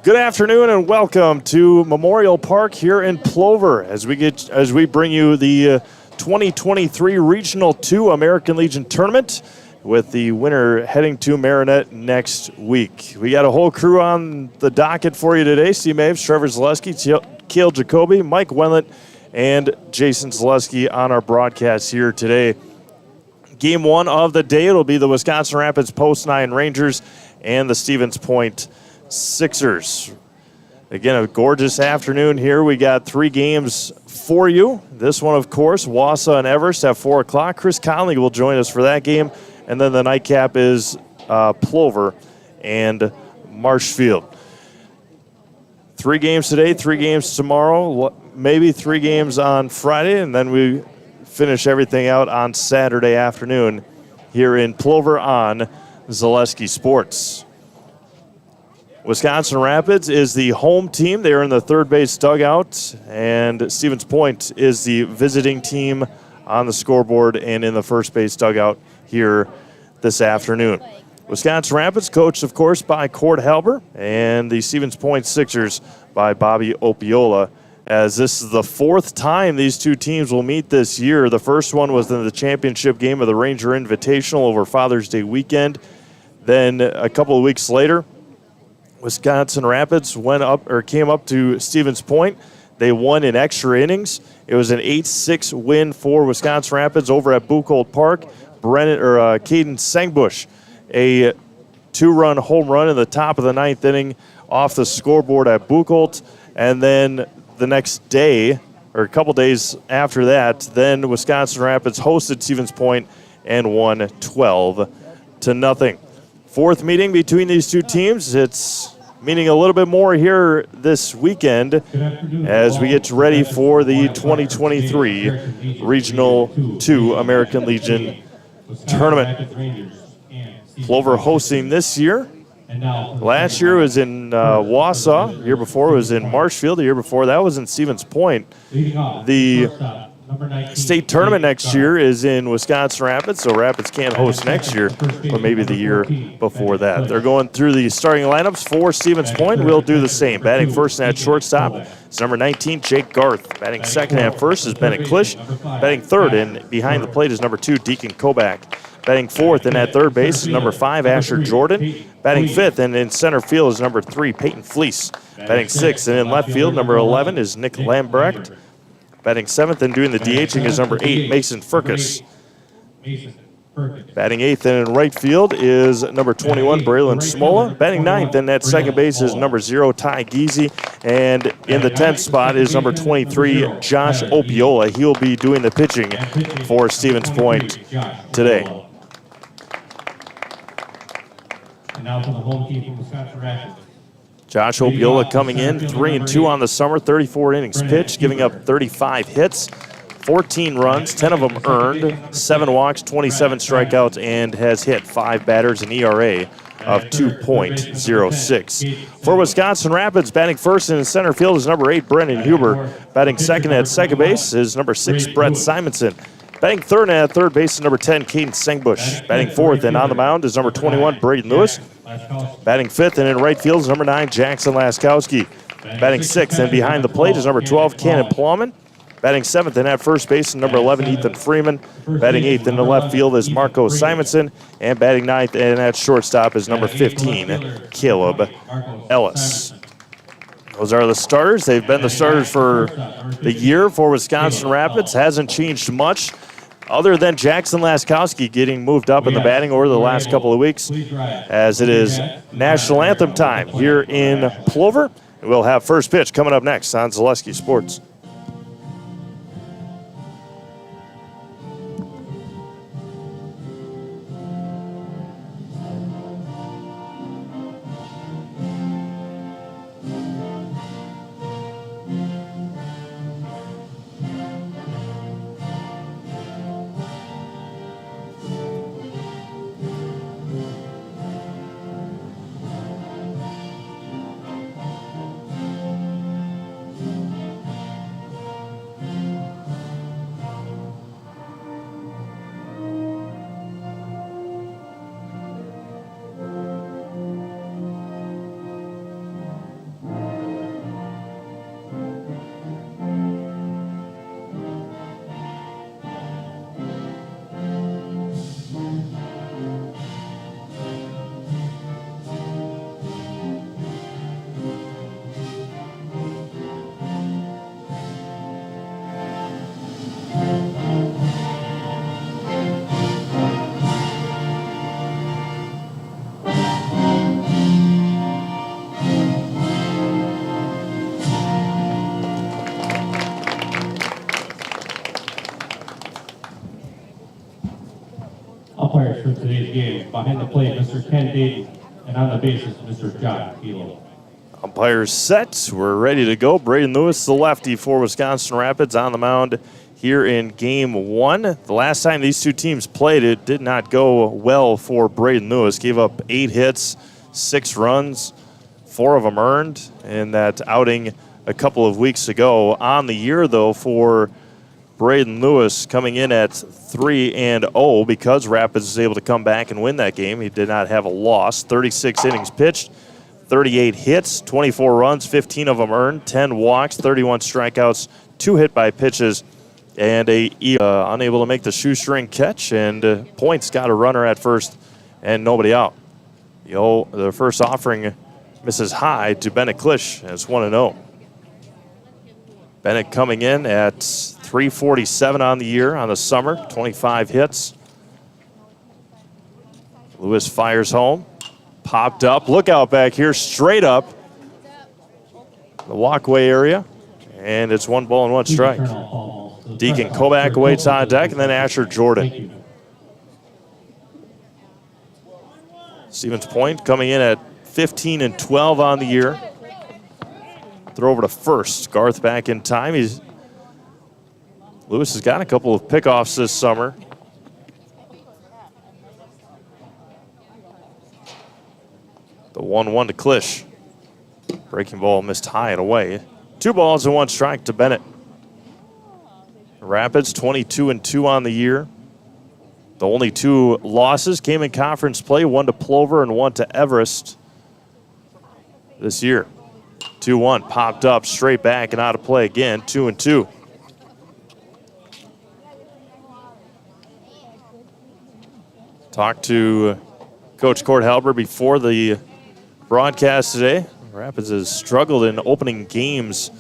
Good afternoon and welcome to Memorial Park here in Plover as we bring you the 2023 Regional 2 American Legion Tournament with the winner heading to Marinette next week. We got a whole crew on the docket for you today. Steve Maves, Trevor Zaleski, Kale Jacoby, Mike Wenlett, and Jason Zaleski on our broadcast here today. Game one of the day, it'll be the Wisconsin Rapids Post 9 Rangers and the Stevens Point Sixers. Again, a gorgeous afternoon here. We got three games for you. This one, of course, Wausau and Everest at 4 o'clock. Chris Conley will join us for that game. And then the nightcap is Plover and Marshfield. 3 games today, 3 games tomorrow, maybe 3 games on Friday, and then we finish everything out on Saturday afternoon here in Plover on Zaleski Sports. Wisconsin Rapids is the home team. They are in the third base dugout, and Stevens Point is the visiting team on the scoreboard and in the first base dugout here this afternoon. Wisconsin Rapids coached, of course, by Cord Halber, and the Stevens Point Sixers by Bobby Opiola, as this is the 4th time these two teams will meet this year. The first one was in the championship game of the Ranger Invitational over Father's Day weekend. Then a couple of weeks later, Wisconsin Rapids came up to Stevens Point. They won in extra innings. It was an 8-6 win for Wisconsin Rapids over at Buchholz Park. Caden Sengbush, a 2-run home run in the top of the 9th inning off the scoreboard at Buchholz. And then the next day, or a couple days after that, then Wisconsin Rapids hosted Stevens Point and won 12-0. 4th meeting between these two teams. It's meaning a little bit more here this weekend as we get ready for the 2023 Regional 2 American Legion Tournament. Plover hosting this year. Last year was in Wausau. The year before was in Marshfield. The year before that was in Stevens Point. The state tournament next year is in Wisconsin Rapids, so Rapids can't host next year, but maybe the year before that. They're going through the starting lineups for Stevens Point. We'll do the same. Batting first and at shortstop is number 19, Jake Garth. Batting second and at first is Bennett Klisch. Batting third and behind the plate is number 2, Deacon Koback. Batting fourth and at third base is number 5, Asher Jordan. Batting fifth and in center field is number 3, Peyton Fleece. Batting sixth and in left field, number 11 is Nick Lambrecht. Batting 7th and doing the DHing is number 8, Mason Furcus. Batting 8th and in right field is number 21, Braylon Smola. Batting 9th and at second base is number 0, Ty Giese. And in the 10th spot is number 23, Josh Opiola. He'll be doing the pitching for Stevens Point today. And now for the home team from Wisconsin Rapids. Josh Opiola coming in, 3-2 on the summer, 34 innings pitched, giving up 35 hits, 14 runs, 10 of them earned, 7 walks, 27 strikeouts, and has hit 5 batters, an ERA of 2.06. For Wisconsin Rapids, batting first in center field is number 8, Brendan Huber. Batting second at second base is number 6, Brett Simonson. Batting third and at third base is number 10, Caden Sengbush. Batting fourth and on the mound is number 21, Braden Lewis. Batting fifth and in right field is number 9, Jackson Laskowski. Batting sixth and behind the plate is number 12, Cannon Plowman. Batting seventh and at first base is number 11, Ethan Freeman. Batting eighth in the left field is Marco Simonson. And batting ninth and at shortstop is number 15, Caleb Ellis. Those are the starters. They've been the starters for the year for Wisconsin Rapids. Hasn't changed much other than Jackson Laskowski getting moved up in the batting order the last couple of weeks, as it is national anthem time here in Plover. We'll have first pitch coming up next on Zaleski Sports. umpires for today's game. Behind the plate, Mr. Ken Dayton, and on the bases, Mr. John Kilo. Umpires set. We're ready to go. Braden Lewis, the lefty for Wisconsin Rapids, on the mound here in game one. The last time these two teams played, it did not go well for Braden Lewis. Gave up 8 hits, 6 runs, 4 of them earned in that outing a couple of weeks ago. On the year, though, for Braden Lewis, coming in at 3-0 because Rapids was able to come back and win that game. He did not have a loss. 36 innings pitched, 38 hits, 24 runs, 15 of them earned, 10 walks, 31 strikeouts, 2 hit by pitches, and unable to make the shoestring catch. And Points got a runner at first and nobody out. The first offering misses high to Bennett Klisch, and it's 1-0. Bennett coming in at 347 on the year, on the summer, 25 hits. Lewis fires home, popped up. Look out back here, straight up the walkway area, and it's 1-1 strike. Deacon Kovac waits on deck, and then Asher Jordan. Stevens Point coming in at 15-12 on the year. Throw over to first. Garth back in time. Lewis has got a couple of pickoffs this summer. The 1-1 to Klisch. Breaking ball missed high and away. 2 balls and 1 strike to Bennett. Rapids 22-2 on the year. The only 2 losses came in conference play, 1 to Plover and 1 to Everest this year. 2-1, popped up, straight back and out of play again, 2-2. Talked to Coach Cord Halber before the broadcast today. Rapids has struggled in opening games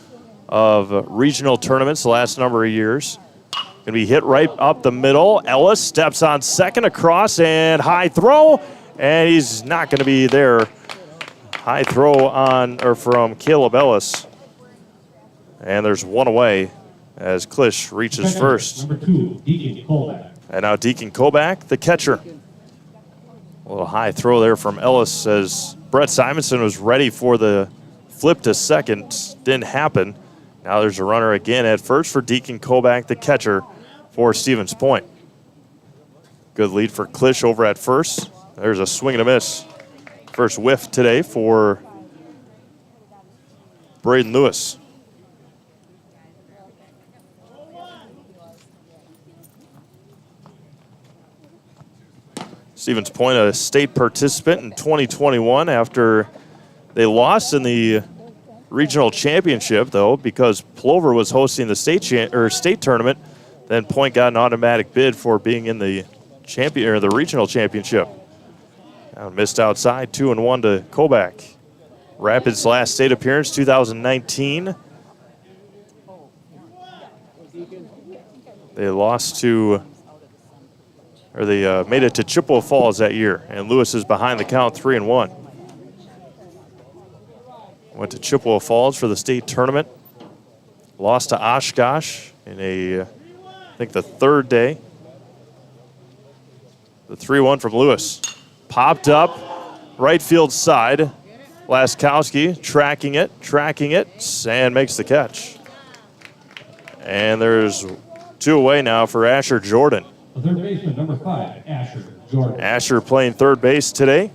of regional tournaments the last number of years. Going to be hit right up the middle. Ellis steps on second, across, and high throw, and he's not going to be there. High throw from Caleb Ellis. And there's 1 away as Klisch reaches first. Number 2, Deacon Kovac. And now Deacon Kovac, the catcher. A little high throw there from Ellis as Brett Simonson was ready for the flip to second. Didn't happen. Now there's a runner again at first for Deacon Kovac, the catcher for Stevens Point. Good lead for Klisch over at first. There's a swing and a miss. First whiff today for Braden Lewis. Stevens Point, a state participant in 2021 after they lost in the regional championship, though, because Plover was hosting the state tournament. Then Point got an automatic bid for being in the the regional championship. Now missed outside, 2-1 to Kovac. Rapids' last state appearance, 2019. They made it to Chippewa Falls that year, and Lewis is behind the count, 3-1. Went to Chippewa Falls for the state tournament. Lost to Oshkosh in I think the 3rd day. The 3-1 from Lewis. Popped up, right field side. Laskowski tracking it, and makes the catch. And there's 2 away now for Asher Jordan. The third baseman, number 5, Asher Jordan. Asher playing third base today.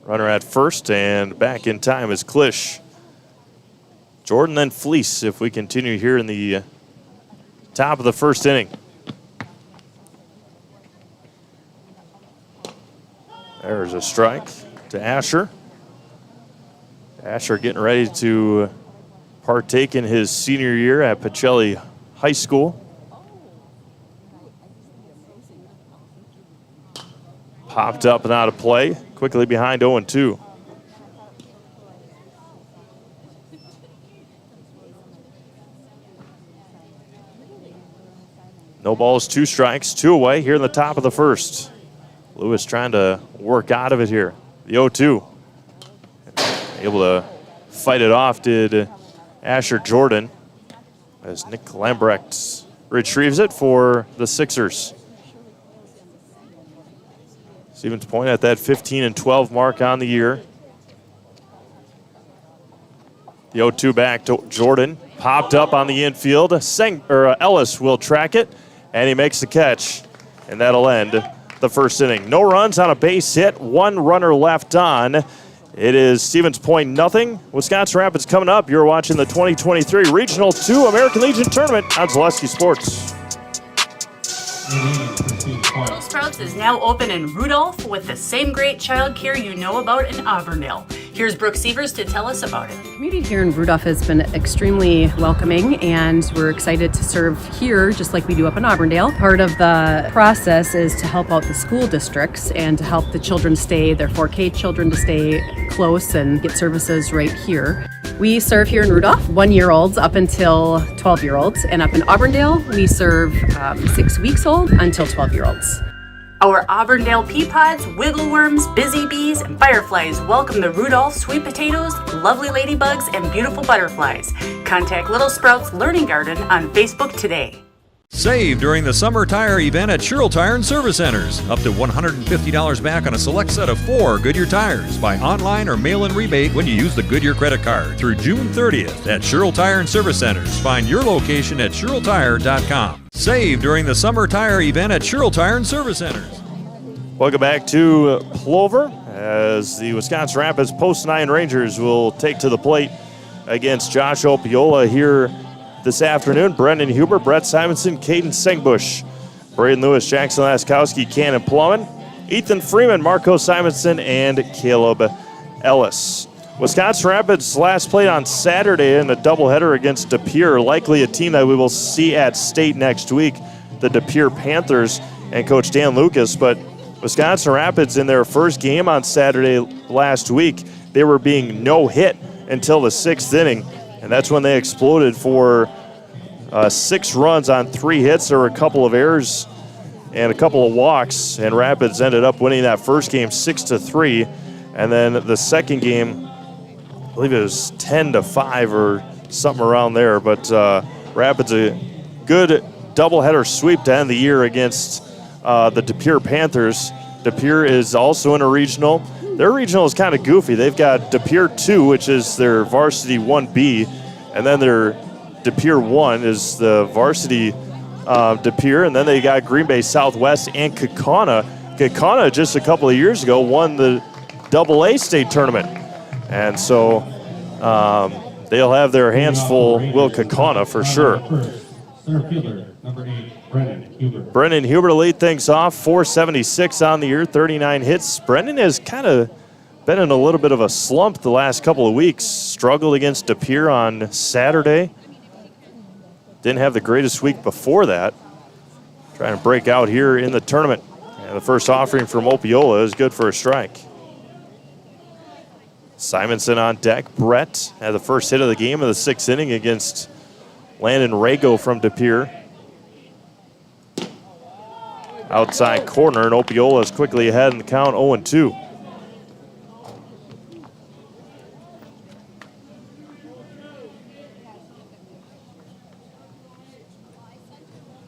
Runner at first, and back in time is Klisch. Jordan then Fleece if we continue here in the top of the first inning. There's a strike to Asher. Asher getting ready to partake in his senior year at Pacelli High School. Popped up and out of play, quickly behind 0-2. No balls, 2 strikes, 2 away here in the top of the first. Lewis trying to work out of it here. The 0-2. Able to fight it off did Asher Jordan, as Nick Lambrecht retrieves it for the Sixers. Stevens Point at that 15-12 mark on the year. The 0-2 back to Jordan. Popped up on the infield. Ellis will track it, and he makes the catch. And that'll end the first inning. No runs on a base hit. One runner left on. It is Stevens Point nothing. Wisconsin Rapids coming up. You're watching the 2023 Regional 2 American Legion Tournament on Zaleski Sports. Little Sprouts is now open in Rudolph with the same great childcare you know about in Auburndale. Here's Brooke Sievers to tell us about it. The community here in Rudolph has been extremely welcoming, and we're excited to serve here just like we do up in Auburndale. Part of the process is to help out the school districts and to help the children their 4K children to stay close and get services right here. We serve here in Rudolph 1-year-olds up until 12-year-olds, and up in Auburndale we serve 6 weeks old until 12-year-olds. Our Auburndale pea pods, wiggle worms, busy bees, and fireflies welcome the Rudolph sweet potatoes, lovely ladybugs, and beautiful butterflies. Contact Little Sprouts Learning Garden on Facebook today. Save during the summer tire event at Sherrill Tire and Service Centers. Up to $150 back on a select set of 4 Goodyear tires. Buy online or mail-in rebate when you use the Goodyear credit card through June 30th at Sherrill Tire and Service Centers. Find your location at SherrillTire.com. Save during the summer tire event at Sherrill Tire and Service Centers. Welcome back to Plover as the Wisconsin Rapids Post-9 Rangers will take to the plate against Josh Opiola here this afternoon. Brendan Huber, Brett Simonson, Caden Sengbush, Braden Lewis, Jackson Laskowski, Cannon Plummen, Ethan Freeman, Marco Simonson, and Caleb Ellis. Wisconsin Rapids last played on Saturday in a doubleheader against De Pere, likely a team that we will see at state next week, the De Pere Panthers and Coach Dan Lucas. But Wisconsin Rapids in their first game on Saturday last week, they were being no hit until the 6th inning. And that's when they exploded for 6 runs on 3 hits. There were a couple of errors and a couple of walks, and Rapids ended up winning that first game 6-3. And then the second game, I believe it was 10-5 or something around there. But Rapids a good doubleheader sweep to end the year against the De Pere Panthers. De Pere is also in a regional. Their regional is kind of goofy. They've got De Pere 2, which is their varsity 1B, and then their De Pere 1 is the varsity De Pere, and then they got Green Bay Southwest and Kaukauna. Kaukauna just a couple of years ago won the AA state tournament, and so they'll have their hands full, Will Kaukauna for sure. Center fielder, number 8, Brendan Huber. Brendan Huber to lead things off, 476 on the year, 39 hits. Brendan has kind of been in a little bit of a slump the last couple of weeks. Struggled against De Pere on Saturday. Didn't have the greatest week before that. Trying to break out here in the tournament. And the first offering from Opiola is good for a strike. Simonson on deck. Brett had the first hit of the game of the 6th inning against Landon Rago from De Pere. Outside corner, and Opiola is quickly ahead in the count, 0-2.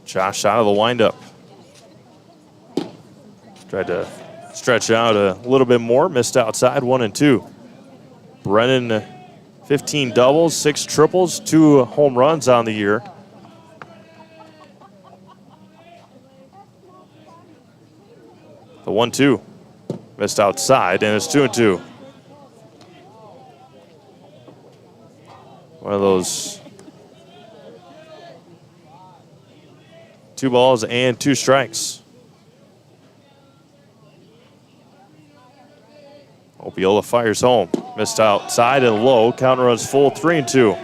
Josh out of the windup. Tried to stretch out a little bit more, missed outside, 1-2. Brennan, 15 doubles, 6 triples, 2 home runs on the year. The 1-2 missed outside, and it's 2-2. One of those 2 balls and 2 strikes. Opiola fires home. Missed outside and low. Counter runs full, 3-2.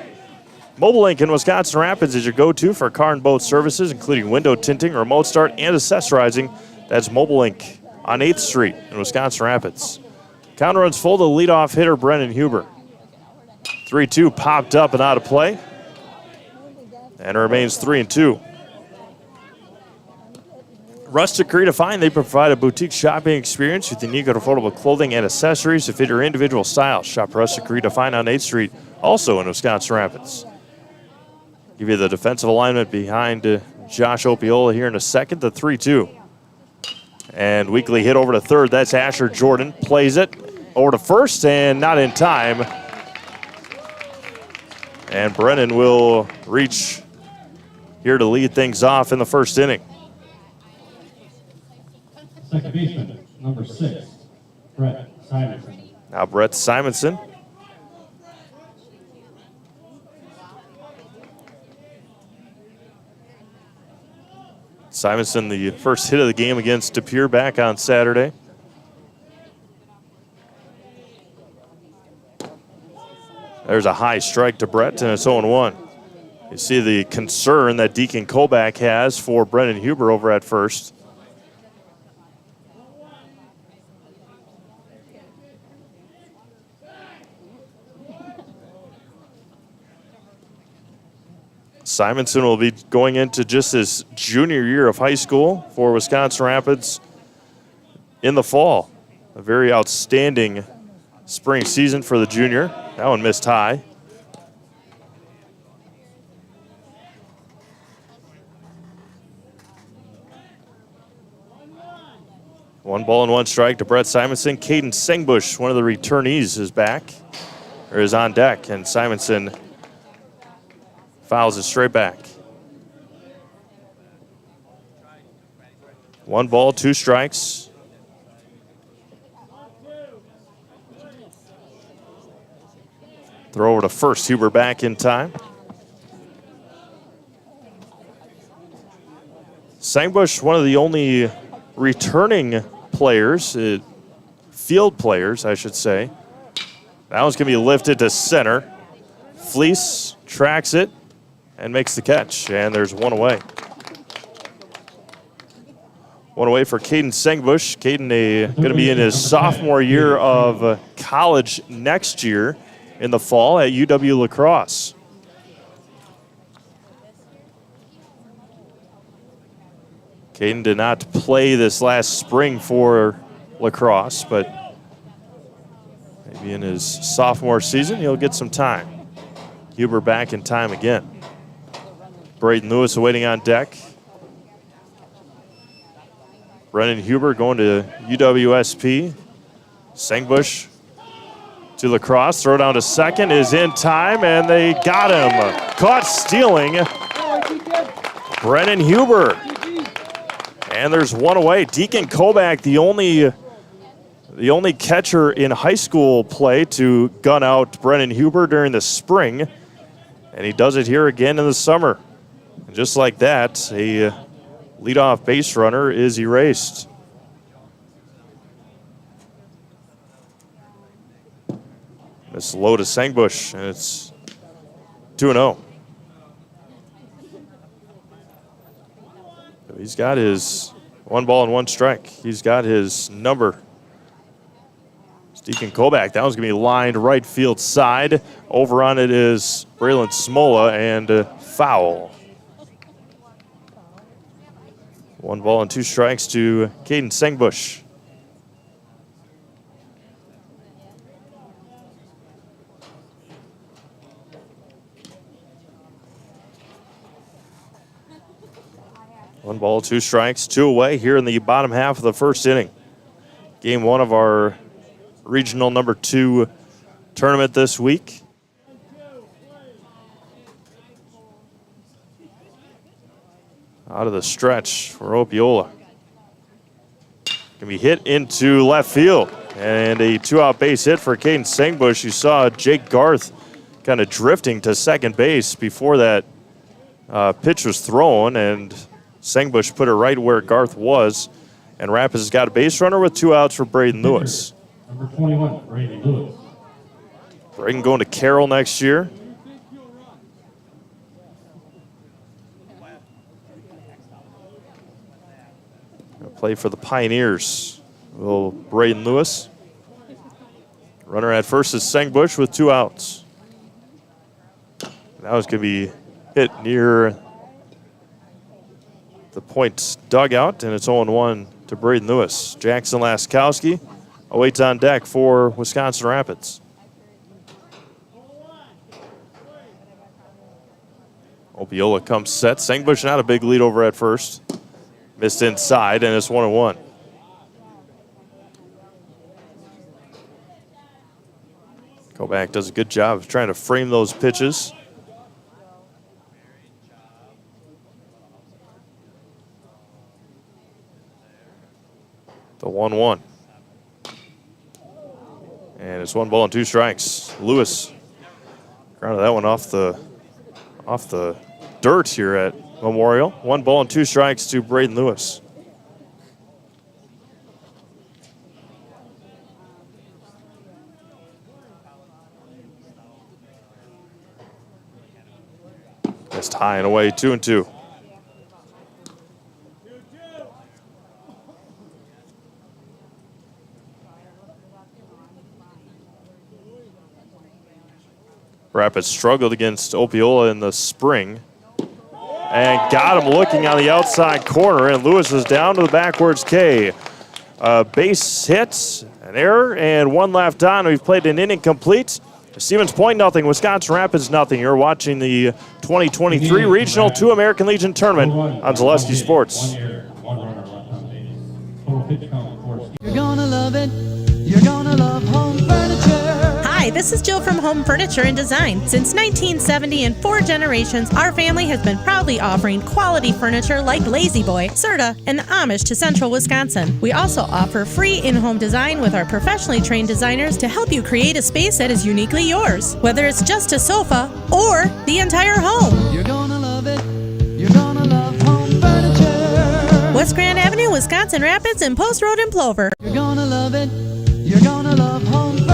Mobile Link in Wisconsin Rapids is your go-to for car and boat services, including window tinting, remote start, and accessorizing. That's Mobile Link on 8th Street in Wisconsin Rapids. Counter runs full to leadoff hitter Brendan Huber. 3-2 popped up and out of play. And it remains 3-2. Rustic Redefine, they provide a boutique shopping experience with unique and affordable clothing and accessories to fit your individual style. Shop Rustic Redefine on 8th Street, also in Wisconsin Rapids. Give you the defensive alignment behind Josh Opiola here in a second, the 3-2. And weekly hit over to third, that's Asher Jordan. Plays it over to first and not in time. And Brennan will reach here to lead things off in the first inning. Second baseman, number 6, Brett Simonson. Now Brett Simonson. Simonson, the first hit of the game against De Pere back on Saturday. There's a high strike to Brett, and it's 0-1. You see the concern that Deacon Kobach has for Brennan Huber over at first. Simonson will be going into just his junior year of high school for Wisconsin Rapids in the fall. A very outstanding spring season for the junior. That one missed high. One ball and one strike to Brett Simonson. Caden Sengbush, one of the returnees, is back, or is on deck, and Simonson fouls it straight back. 1 ball, 2 strikes. Throw over to first. Huber back in time. Sangbush, one of the only returning players, field players, I should say. That one's going to be lifted to center. Fleece tracks it and makes the catch, and there's one away. One away for Caden Sengbush. Caden going to be in his sophomore year of college next year in the fall at UW La Crosse. Caden did not play this last spring for La Crosse, but maybe in his sophomore season he'll get some time. Huber back in time again. Braden Lewis awaiting on deck. Brennan Huber going to UWSP. Sengbush to La Crosse. Throw down to second is in time, and they got him. Caught stealing. Brennan Huber. And there's one away. Deacon Kobach, the only catcher in high school play to gun out Brennan Huber during the spring. And he does it here again in the summer. And just like that, a leadoff base runner is erased. This low to Sengbush, and it's 2-0. He's got his 1 ball and 1 strike. He's got his number. Deacon Kobach, that one's going to be lined right field side. Over on it is Braylon Smola, and foul. 1 ball and 2 strikes to Caden Sengbush. One ball, 2 strikes, 2 away here in the bottom half of the first inning. Game 1 of our regional number 2 tournament this week. Out of the stretch for Opiola. Can be hit into left field, and a 2-out base hit for Caden Sengbush. You saw Jake Garth kind of drifting to second base before that pitch was thrown, and Sengbush put it right where Garth was, and Rapids has got a base runner with 2 outs for Braden Lewis. Number 21, Braden Lewis. Braden going to Carroll next year. Play for the Pioneers. Will Braden Lewis. Runner at first is Sengbush with 2 outs. That was going to be hit near the Point dugout, and it's 0-1 to Braden Lewis. Jackson Laskowski awaits on deck for Wisconsin Rapids. Opiola comes set. Sengbush not a big lead over at first. Missed inside, and it's 1-1. Kovac does a good job of trying to frame those pitches. The 1-1. And it's 1 ball and 2 strikes. Lewis grounded that one off the dirt here at Memorial. 1 ball and 2 strikes to Braden Lewis. Just high and away, 2-2. Rapids struggled against Opiola in the spring and got him looking on the outside corner, and Lewis is down to the backwards K. Base hit, an error, and 1 left on. We've played an inning complete. Stevens Point nothing, Wisconsin Rapids nothing. You're watching the 2023 Regional 2 American Legion Tournament on Zaleski Sports. You're gonna love it. You're gonna love home furniture. Hi, this is Jill from Home Furniture and Design. Since 1970 and 4 generations, our family has been proudly offering quality furniture like Lazy Boy, Serta, and the Amish to Central Wisconsin. We also offer free in-home design with our professionally trained designers to help you create a space that is uniquely yours, whether it's just a sofa or the entire home. You're gonna love it. You're gonna love home furniture. West Grand Avenue, Wisconsin Rapids, and Post Road in Plover. You're gonna love it. You're gonna love home furniture.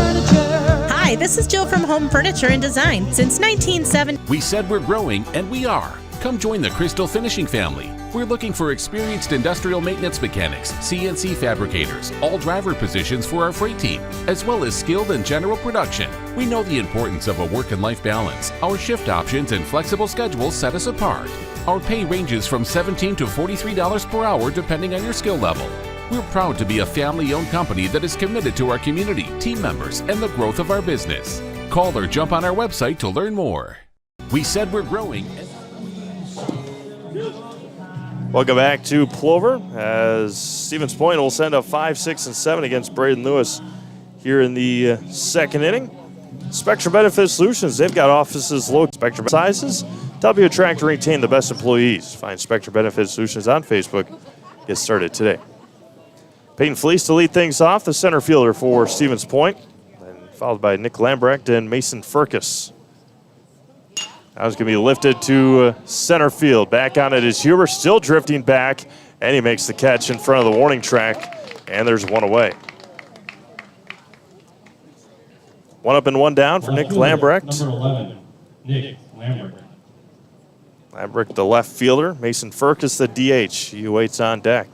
Hi, this is Jill from Home Furniture and Design. Since 1970, we said we're growing, and we are. Come join the Crystal Finishing family. We're looking for experienced industrial maintenance mechanics, CNC fabricators, all driver positions for our freight team, as well as skilled and general production. We know the importance of a work and life balance. Our shift options and flexible schedules set us apart. Our pay ranges from $17 to $43 per hour depending on your skill level. We're proud to be a family-owned company that is committed to our community, team members, and the growth of our business. Call or jump on our website to learn more. We said we're growing. Welcome back to Plover as Stevens Point will send up 5, 6, and 7 against Braden Lewis here in the second inning. Spectrum Benefit Solutions, they've got offices located Spectrum sizes to help you attract and retain the best employees. Find Spectrum Benefit Solutions on Facebook. Get started today. Peyton Fleece to lead things off, the center fielder for Stevens Point, and followed by Nick Lambrecht and Mason Furcus. That was going to be lifted to center field. Back on it is Huber, still drifting back, and he makes the catch in front of the warning track, and there's 1 away. 1 up and 1 down for Nick Lambrecht. Number 11, Nick Lambrecht. Lambrecht, the left fielder. Mason Furcus, the DH. He waits on deck.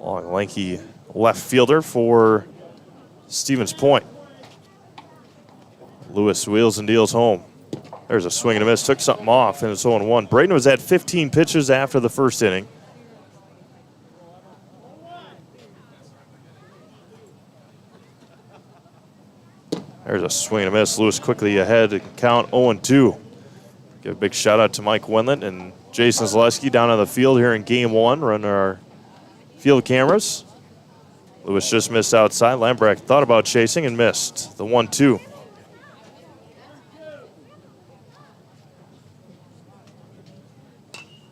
Long, lanky left fielder for Stevens Point. Lewis wheels and deals home. There's a swing and a miss. Took something off, and it's 0-1. Braden was at 15 pitches after the first inning. There's a swing and a miss. Lewis quickly ahead to count 0-2. Give a big shout out to Mike Wendlandt and Jason Zaleski down on the field here in Game 1, running our field cameras. Lewis just missed outside. Lambrecht thought about chasing and missed. The 1-2.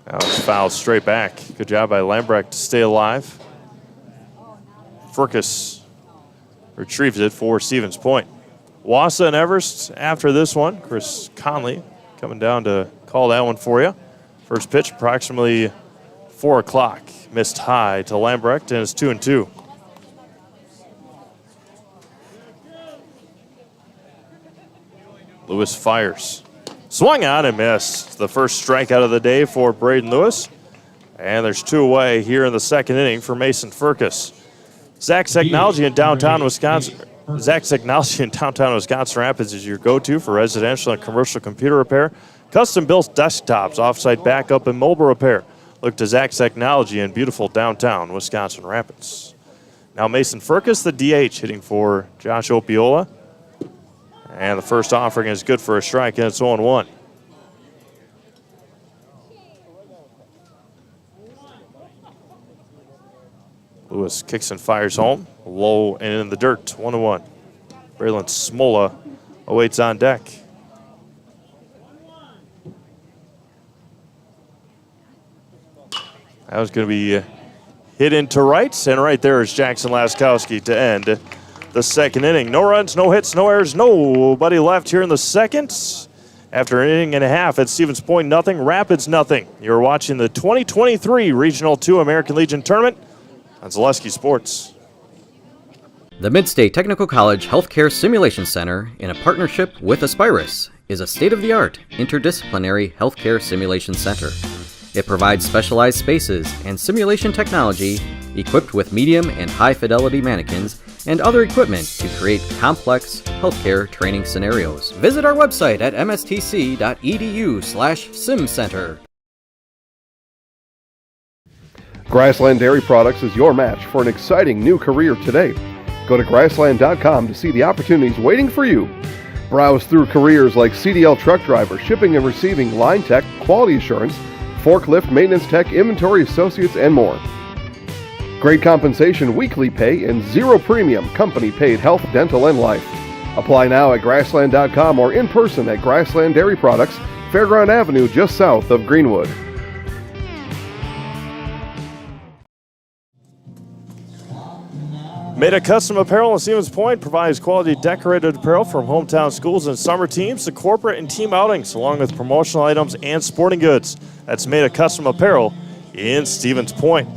Now it's fouled straight back. Good job by Lambrecht to stay alive. Furcus retrieves it for Stevens Point. Wassa and Everest after this one. Chris Conley coming down to call that one for you. First pitch approximately 4 o'clock. Missed high to Lambrecht, and it's 2-2. Lewis fires. Swung on and missed. The first strikeout of the day for Braden Lewis. And there's 2 away here in the second inning for Mason Furcus. Zach's Technology in downtown Wisconsin. Zach's Technology in downtown Wisconsin Rapids is your go-to for residential and commercial computer repair, Custom-built desktops, off-site backup, and mobile repair. Look to Zach's Technology in beautiful downtown Wisconsin Rapids. Now Mason Furcus, the DH, hitting for Josh Opiola. And the first offering is good for a strike, and it's 0-1. Lewis kicks and fires home. Low and in the dirt, 1-1. Braylon Smola awaits on deck. That was going to be hit into right, and right there is Jackson Laskowski to end the second inning. No runs, no hits, no errors, nobody left here in the second. After an inning and a half, at Stevens Point, nothing, Rapids, nothing. You're watching the 2023 Regional 2 American Legion Tournament on Zaleski Sports. The Midstate Technical College Healthcare Simulation Center, in a partnership with Aspirus, is a state-of-the-art interdisciplinary healthcare simulation center. It provides specialized spaces and simulation technology equipped with medium and high-fidelity mannequins and other equipment to create complex healthcare training scenarios. Visit our website at mstc.edu/simcenter. Grassland Dairy Products is your match for an exciting new career today. Go to grassland.com to see the opportunities waiting for you. Browse through careers like CDL truck driver, shipping and receiving, line tech, quality assurance, forklift, maintenance tech, inventory associates, and more. Great compensation, weekly pay, and zero premium company-paid health, dental, and life. Apply now at grassland.com or in person at Grassland Dairy Products, Fairground Avenue, just south of Greenwood. Made a Custom Apparel in Stevens Point provides quality decorated apparel from hometown schools and summer teams to corporate and team outings, along with promotional items and sporting goods. That's Made a Custom Apparel in Stevens Point.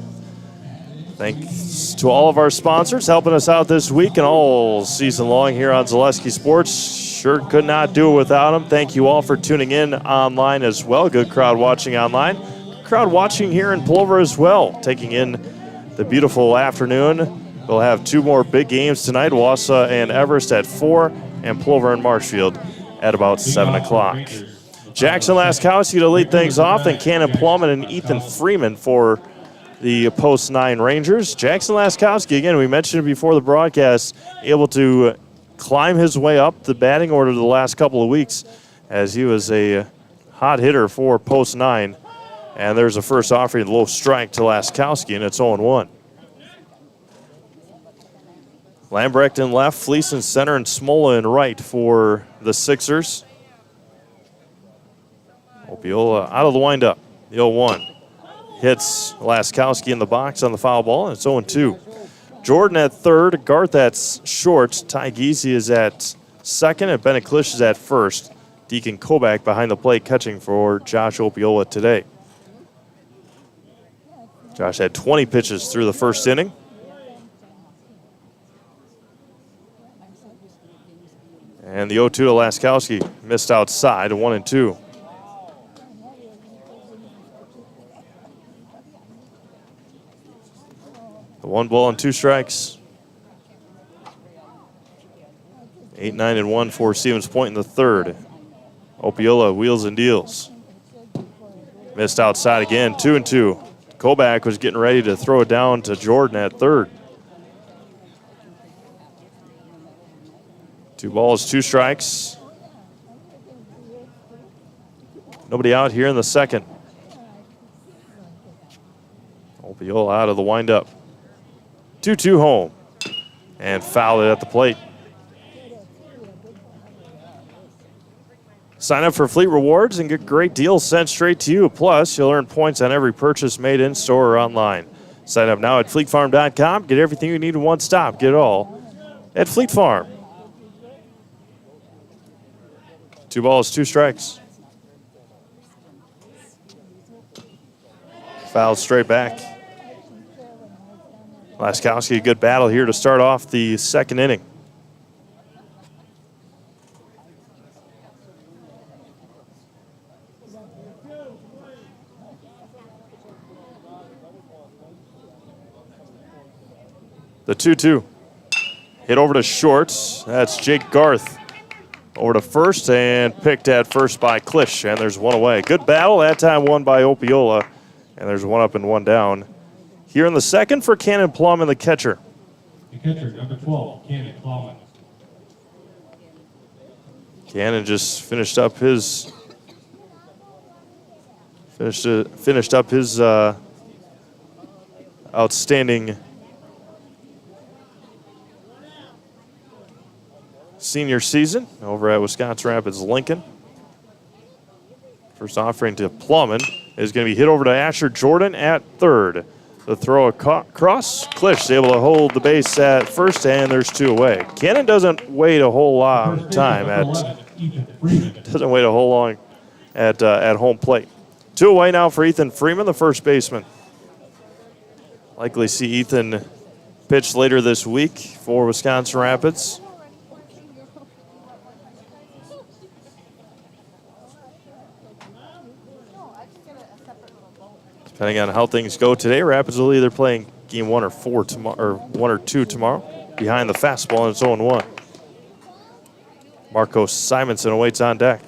Thanks to all of our sponsors helping us out this week and all season long here on Zaleski Sports. Sure could not do it without them. Thank you all for tuning in online as well. Good crowd watching online. Good crowd watching here in Plover as well, taking in the beautiful afternoon. We'll have two more big games tonight, Wausau and Everest at 4, and Plover and Marshfield at about 7 o'clock. Jackson Laskowski to lead things off, then Cannon Plumman and Ethan Freeman for the Post 9 Rangers. Jackson Laskowski, again, we mentioned it before the broadcast, able to climb his way up the batting order the last couple of weeks as he was a hot hitter for Post 9. And there's a first offering, low strike to Laskowski, and it's 0-1. Lambrecht in left, Fleece in center, and Smola in right for the Sixers. Opiola out of the windup, the 0-1. Hits Laskowski in the box on the foul ball, and it's 0-2. Jordan at third, Garth at short, Ty Giese is at second, and Bennett Klisch is at first. Deacon Kobach behind the plate catching for Josh Opiola today. Josh had 20 pitches through the first inning. And the 0-2 to Laskowski missed outside, 1-2. The 1 ball and 2 strikes. 8-9-1 for Stevens Point in the third. Opiola wheels and deals. Missed outside again, 2-2. Kobach was getting ready to throw it down to Jordan at third. 2 balls, 2 strikes. Nobody out here in the second. Opiola out of the windup. 2-2 home. And fouled it at the plate. Sign up for Fleet Rewards and get great deals sent straight to you. Plus, you'll earn points on every purchase made in-store or online. Sign up now at fleetfarm.com. Get everything you need in one stop. Get it all at Fleet Farm. 2 balls, 2 strikes. Fouled straight back. Laskowski, a good battle here to start off the second inning. The 2-2. Hit over to short. That's Jake Garth. over to first and picked at first by Klisch, and there's one away. Good battle, that time won by Opiola, and there's one up and one down. Here in the second for Cannon Plum and the catcher. The catcher, number 12, Cannon Plum. Cannon just finished up his outstanding senior season over at Wisconsin Rapids Lincoln. First offering to Plumman is going to be hit over to Asher Jordan at third. The throw across. Klisch is able to hold the base at first, and there's two away. Cannon doesn't wait a whole long time at home plate. Two away now for Ethan Freeman, the first baseman. Likely see Ethan pitch later this week for Wisconsin Rapids. Depending on how things go today, Rapids will either play game 1 or 4 tomorrow, or 1 or 2 tomorrow. Behind the fastball, and it's 0-1. Marcos Simonson awaits on deck.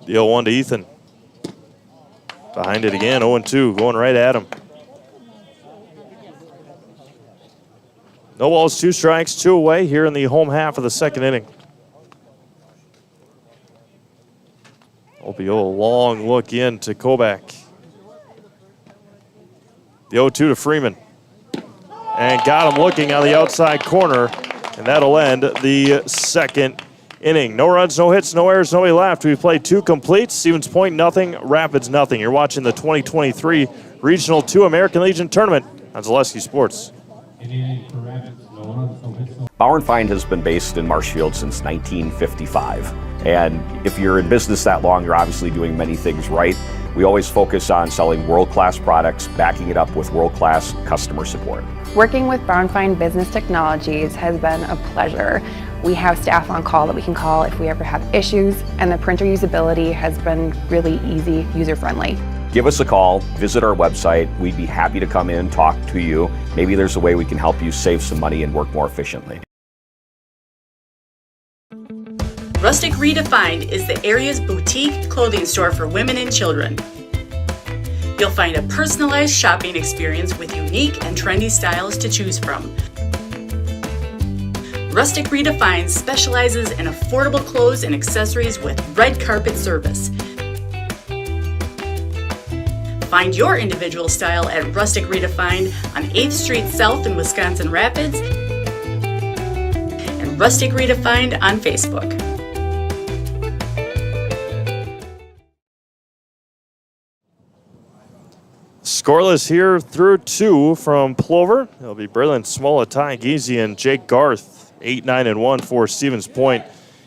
The 0-1 to Ethan. Behind it again, 0-2, going right at him. No balls, 2 strikes, 2 away here in the home half of the second inning. Opiola, long look in to Kobach. The 0-2 to Freeman. And got him looking on the outside corner, and that'll end the second inning. No runs, no hits, no errors, nobody left. We played 2 complete. Stevens Point, nothing. Rapids, nothing. You're watching the 2023 Regional 2 American Legion Tournament on Zaleski Sports. Bauer & Feind has been based in Marshfield since 1955. And if you're in business that long, you're obviously doing many things right. We always focus on selling world-class products, backing it up with world-class customer support. Working with Bauer & Feind Business Technologies has been a pleasure. We have staff on call that we can call if we ever have issues, and the printer usability has been really easy, user-friendly. Give us a call, visit our website. We'd be happy to come in, talk to you. Maybe there's a way we can help you save some money and work more efficiently. Rustic Redefined is the area's boutique clothing store for women and children. You'll find a personalized shopping experience with unique and trendy styles to choose from. Rustic Redefined specializes in affordable clothes and accessories with red carpet service. Find your individual style at Rustic Redefined on 8th Street South in Wisconsin Rapids and Rustic Redefined on Facebook. Scoreless here through 2 from Plover. It'll be Braylon Smolla, Ty Giese, and Jake Garth. 8-9-1 for Stevens Point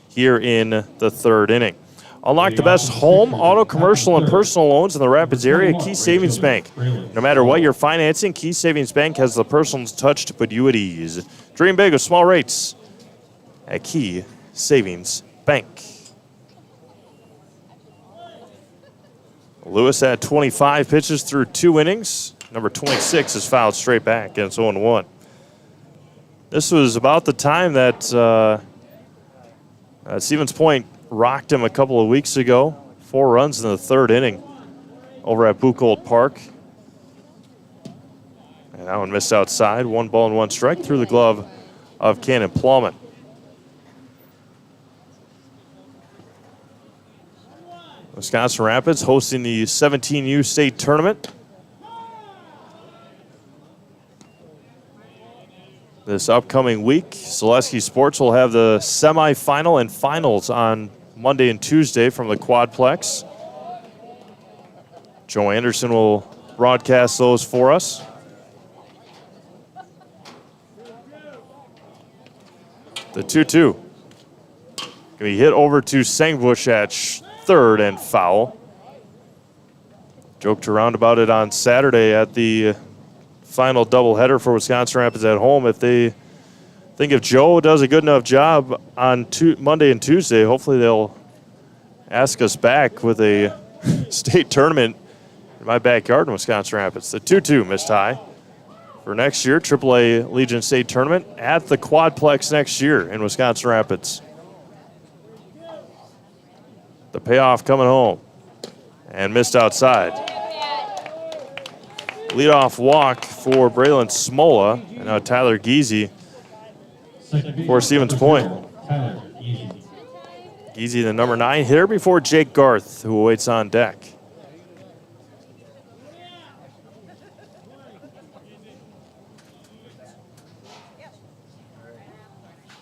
here in the third inning. Unlock the best home, auto, commercial, and personal loans in the Rapids area, Key Savings Bank. No matter what you're financing, Key Savings Bank has the personal touch to put you at ease. Dream big with small rates at Key Savings Bank. Lewis had 25 pitches through 2 innings. Number 26 is fouled straight back, and it's 0-1. This was about the time that Stevens Point rocked him a couple of weeks ago. 4 runs in the third inning over at Buchholz Park. And that one missed outside. 1 ball and 1 strike through the glove of Cannon Plumman. Wisconsin Rapids hosting the 17U state tournament. This upcoming week, Zaleski Sports will have the semifinal and finals on Monday and Tuesday from the Quadplex. Joe Anderson will broadcast those for us. The 2-2. Going to be hit over to Sangbush at third and foul. Joked around about it on Saturday at the final doubleheader for Wisconsin Rapids at home. If they think if Joe does a good enough job on Monday and Tuesday, hopefully they'll ask us back with a state tournament in my backyard in Wisconsin Rapids. The 2-2 missed high. for next year, AAA Legion State Tournament at the Quadplex next year in Wisconsin Rapids. The payoff coming home and missed outside. Leadoff walk for Braylon Smola, and now Tyler Giese for Stevens Point. Giese, the number 9 hitter, before Jake Garth, who awaits on deck.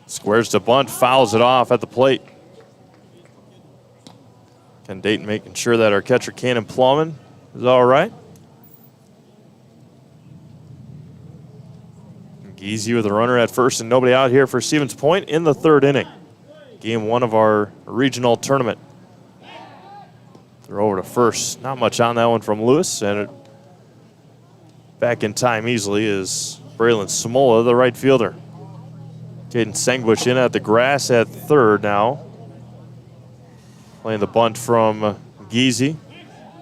Squares to bunt, fouls it off at the plate. Ken Dayton making sure that our catcher, Cannon Plumman, is all right. Giese with a runner at first and nobody out here for Stevens Point in the 3rd inning. Game 1 of our regional tournament. Throw over to first. Not much on that one from Lewis, and it back in time easily is Braylon Smola, the right fielder. Caden Sengbush in at the grass at 3rd now. Playing the bunt from Giese.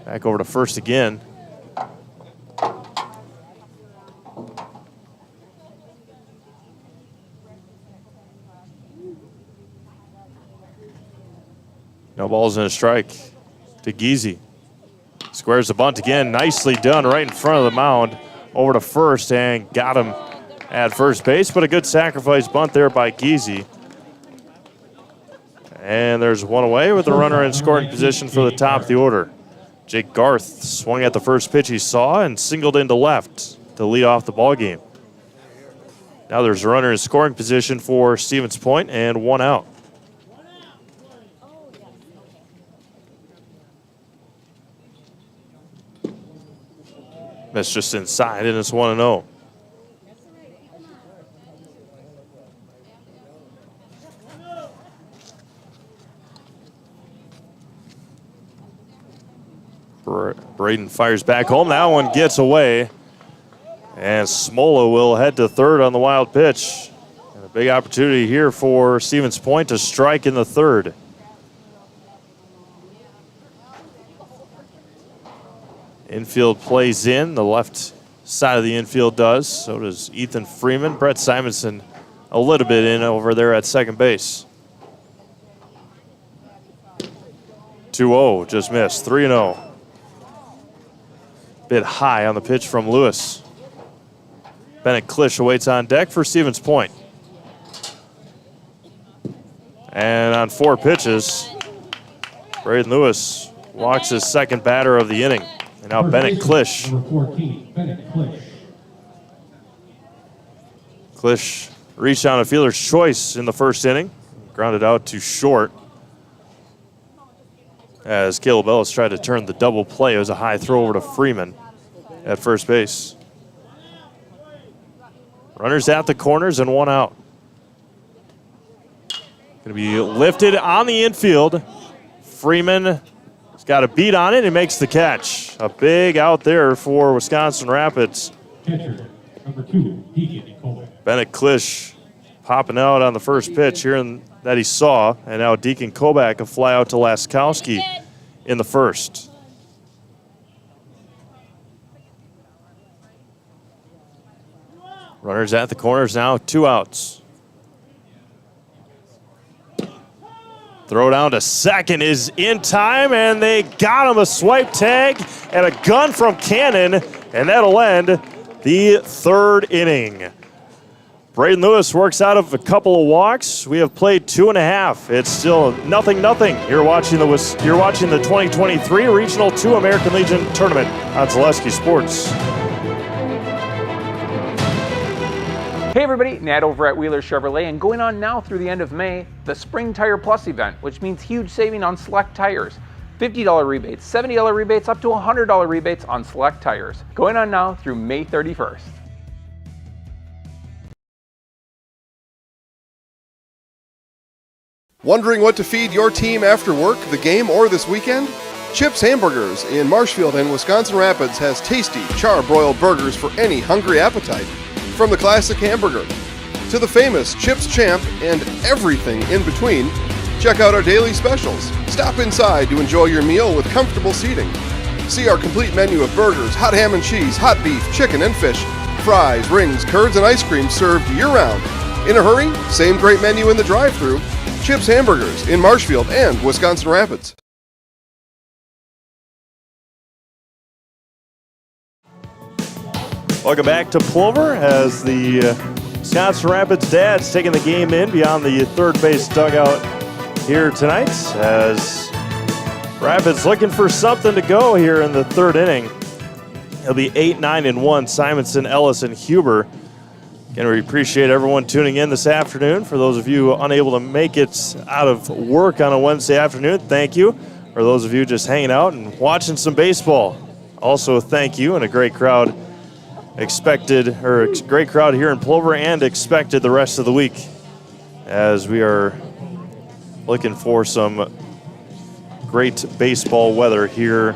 Back over to first again. No balls and a strike to Giese. Squares the bunt again. Nicely done right in front of the mound. Over to first and got him at first base, but a good sacrifice bunt there by Giese. And there's one away with the runner in scoring position for the top of the order. Jake Garth swung at the first pitch he saw and singled into left to lead off the ball game. Now there's a runner in scoring position for Stevens Point and 1 out. That's just inside, and it's 1-0. Braden fires back home. That one gets away. And Smola will head to 3rd on the wild pitch. And a big opportunity here for Stevens Point to strike in the 3rd. Infield plays in. The left side of the infield does. So does Ethan Freeman. Brett Simonson a little bit in over there at second base. 2-0, just missed. 3-0. Bit high on the pitch from Lewis. Bennett Klisch awaits on deck for Stevens Point. And on 4 pitches, Braden Lewis walks his second batter of the inning. And now Bennett Klisch. Number 14, Bennett Klisch. Klisch reached down a fielder's choice in the 1st inning. Grounded out to short. As Caleb Ellis tried to turn the double play. It was a high throw over to Freeman at first base. Runners at the corners and 1 out. Going to be lifted on the infield. Freeman has got a beat on it and makes the catch. A big out there for Wisconsin Rapids. Catcher, number 2, Deacon Kovac. Bennett Klisch popping out on the first pitch here that he saw. And now Deacon Kovac a fly out to Laskowski in the 1st. Runners at the corners now, 2 outs. Throw down to second is in time, and they got him a swipe tag and a gun from Cannon, and that'll end the 3rd inning. Braden Lewis works out of a couple of walks. We have played 2.5. It's still 0-0. You're watching the 2023 Regional 2 American Legion Tournament on Zaleski Sports. Hey everybody, Nat over at Wheeler Chevrolet, and going on now through the end of May, the Spring Tire Plus event, which means huge saving on select tires. $50 rebates, $70 rebates, up to $100 rebates on select tires. Going on now through May 31st. Wondering what to feed your team after work, the game, or this weekend? Chips Hamburgers in Marshfield and Wisconsin Rapids has tasty, char-broiled burgers for any hungry appetite. From the classic hamburger to the famous Chips Champ and everything in between, check out our daily specials. Stop inside to enjoy your meal with comfortable seating. See our complete menu of burgers, hot ham and cheese, hot beef, chicken, and fish fries, rings, curds, and ice cream served year-round. In a hurry? Same great menu in the drive-thru. Chips Hamburgers in Marshfield and Wisconsin Rapids. Welcome back to Plover as the Wisconsin Rapids Dads taking the game in beyond the third base dugout here tonight as Rapids looking for something to go here in the third inning. It'll be 8-9-1, Simonson, Ellis, and Huber. Again, we appreciate everyone tuning in this afternoon. For those of you unable to make it out of work on a Wednesday afternoon, thank you. For those of you just hanging out and watching some baseball, also thank you, and a great crowd great crowd here in Plover and expected the rest of the week as we are looking for some great baseball weather here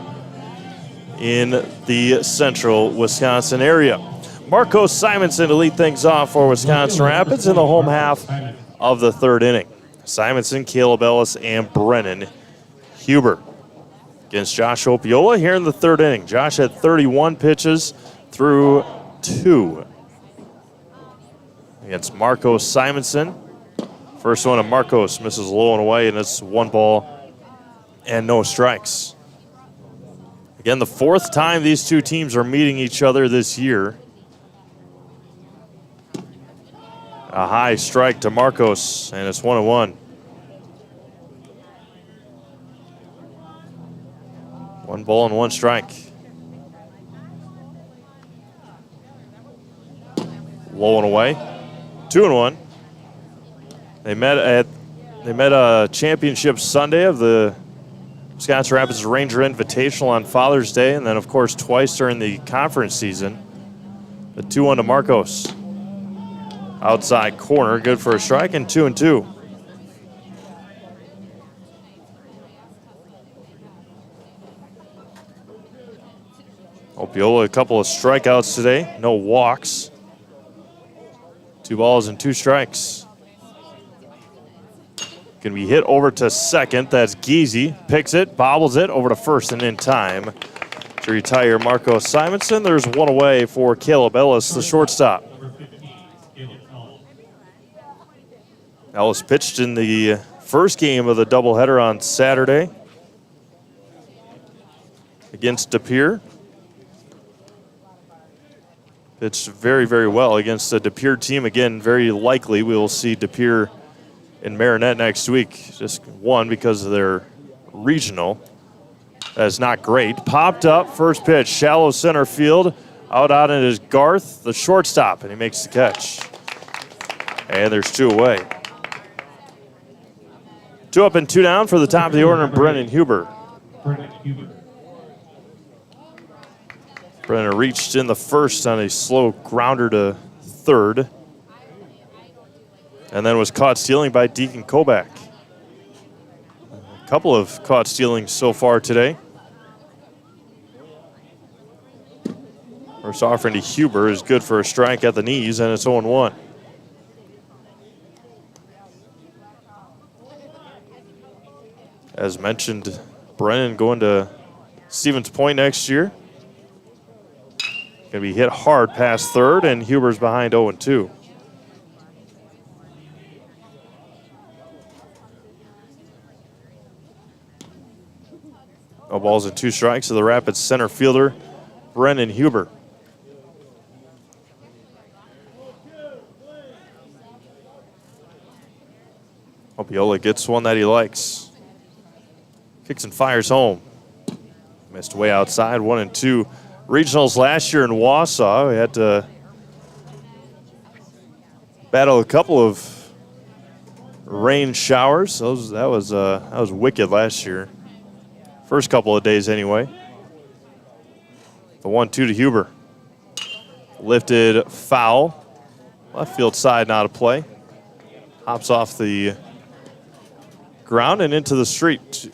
in the central Wisconsin area. Marcos Simonson to lead things off for Wisconsin Rapids in the home half of the third inning. Simonson, Caleb Ellis, and Brennan Huber against Josh Opiola here in the third inning. Josh had 31 pitches through 2 against Marcos Simonson. First one of Marcos misses low and away, and it's 1 ball and no strikes. Again, the 4th time these two teams are meeting each other this year. A high strike to Marcos, and it's 1-1. 1 ball and 1 strike. Low and away, 2-1. They met a championship Sunday of the Wisconsin Rapids Ranger Invitational on Father's Day, and then of course twice during the conference season. The 2-1 to Marcos. Outside corner, good for a strike, and 2-2. Opiola, a couple of strikeouts today, no walks. 2 balls and 2 strikes. Can be hit over to second. That's Geezy. Picks it, bobbles it over to first, and in time to retire Marcos Simonson. There's 1 away for Caleb Ellis, the shortstop. Ellis pitched in the first game of the doubleheader on Saturday against De Pere. Pitched very, very well against the De Pere team. Again, very likely we will see De Pere in Marinette next week. Just one because of their regional. That is not great. Popped up, first pitch, shallow center field. Out on it is Garth, the shortstop, and he makes the catch. And there's 2 away. 2 up and 2 down for the top of the order, Brennan Huber. Brennan reached in the first on a slow grounder to third, and then was caught stealing by Deacon Koback. A couple of caught stealing so far today. First offering to Huber is good for a strike at the knees, and it's 0-1. As mentioned, Brennan going to Stevens Point next year. Going to be hit hard past third, and Huber's behind 0-2. No balls and 2 strikes to the Rapids center fielder, Brennan Huber. Opiola gets one that he likes. Kicks and fires home. Missed way outside, 1-2. Regionals last year in Wausau, we had to battle a couple of rain showers. That was wicked last year. First couple of days anyway. The 1-2 to Huber. Lifted foul. Left field side, not a play. Hops off the ground and into the street.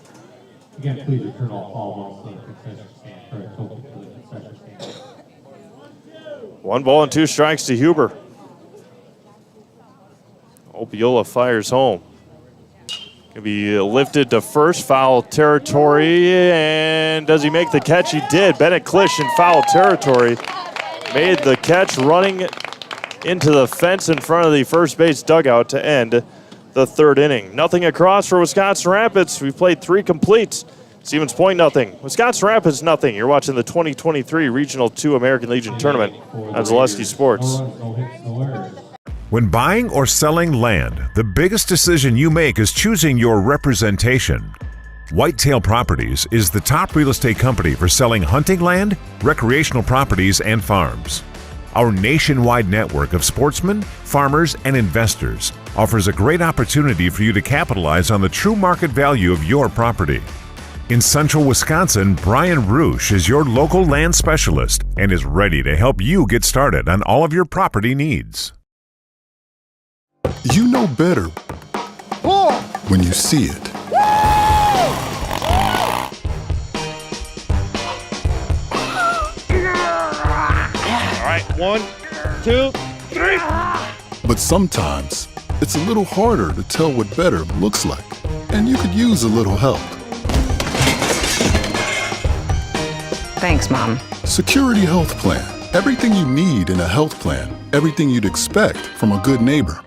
Again, please return all balls to the concession stand for a total to the concession stand. 1 ball and 2 strikes to Huber. Opiola fires home. Can be lifted to first, foul territory, and does he make the catch? He did. Bennett Klisch in foul territory. made the catch running into the fence in front of the first base dugout to end the third inning. Nothing across for Wisconsin Rapids. We've played 3 complete. Stevens Point, nothing. Wisconsin Rapids, nothing. You're watching the 2023 Regional 2 American Legion Tournament on Zaleski Sports. When buying or selling land, the biggest decision you make is choosing your representation. Whitetail Properties is the top real estate company for selling hunting land, recreational properties, and farms. Our nationwide network of sportsmen, farmers, and investors offers a great opportunity for you to capitalize on the true market value of your property. In central Wisconsin, Brian Roosh is your local land specialist and is ready to help you get started on all of your property needs. You know better when you see it. All right, 1, 2, 3. But sometimes it's a little harder to tell what better looks like, and you could use a little help. Thanks, Mom. Security Health Plan. Everything you need in a health plan. Everything you'd expect from a good neighbor.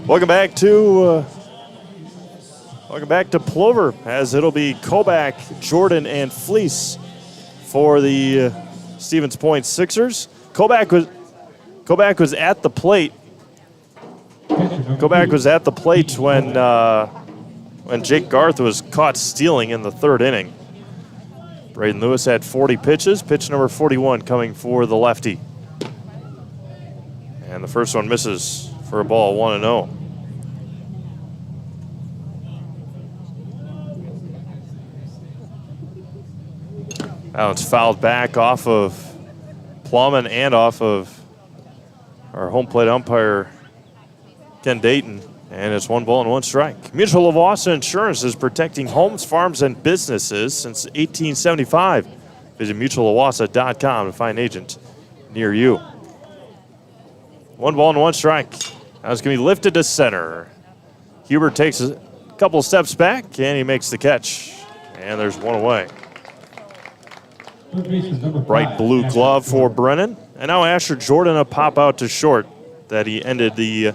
Welcome back to Plover, as it'll be Kobach, Jordan, and Fleece for the Stevens Point Sixers. Kobach was at the plate. Kobach was at the plate when Jake Garth was caught stealing in the third inning. Braden Lewis had 40 pitches. Pitch number 41 coming for the lefty. And the first one misses for a ball, 1-0. Now it's fouled back off of Plumman and off of our home plate umpire, Ken Dayton. And it's 1-1 strike. Mutual of Wausau Insurance is protecting homes, farms, and businesses since 1875. Visit mutualofwausau.com to find an agent near you. 1-1 strike. Now it's going to be lifted to center. Huber takes a couple of steps back, and he makes the catch. And there's one away. Bright blue glove for Brennan. And now Asher Jordan a pop out to short that he ended the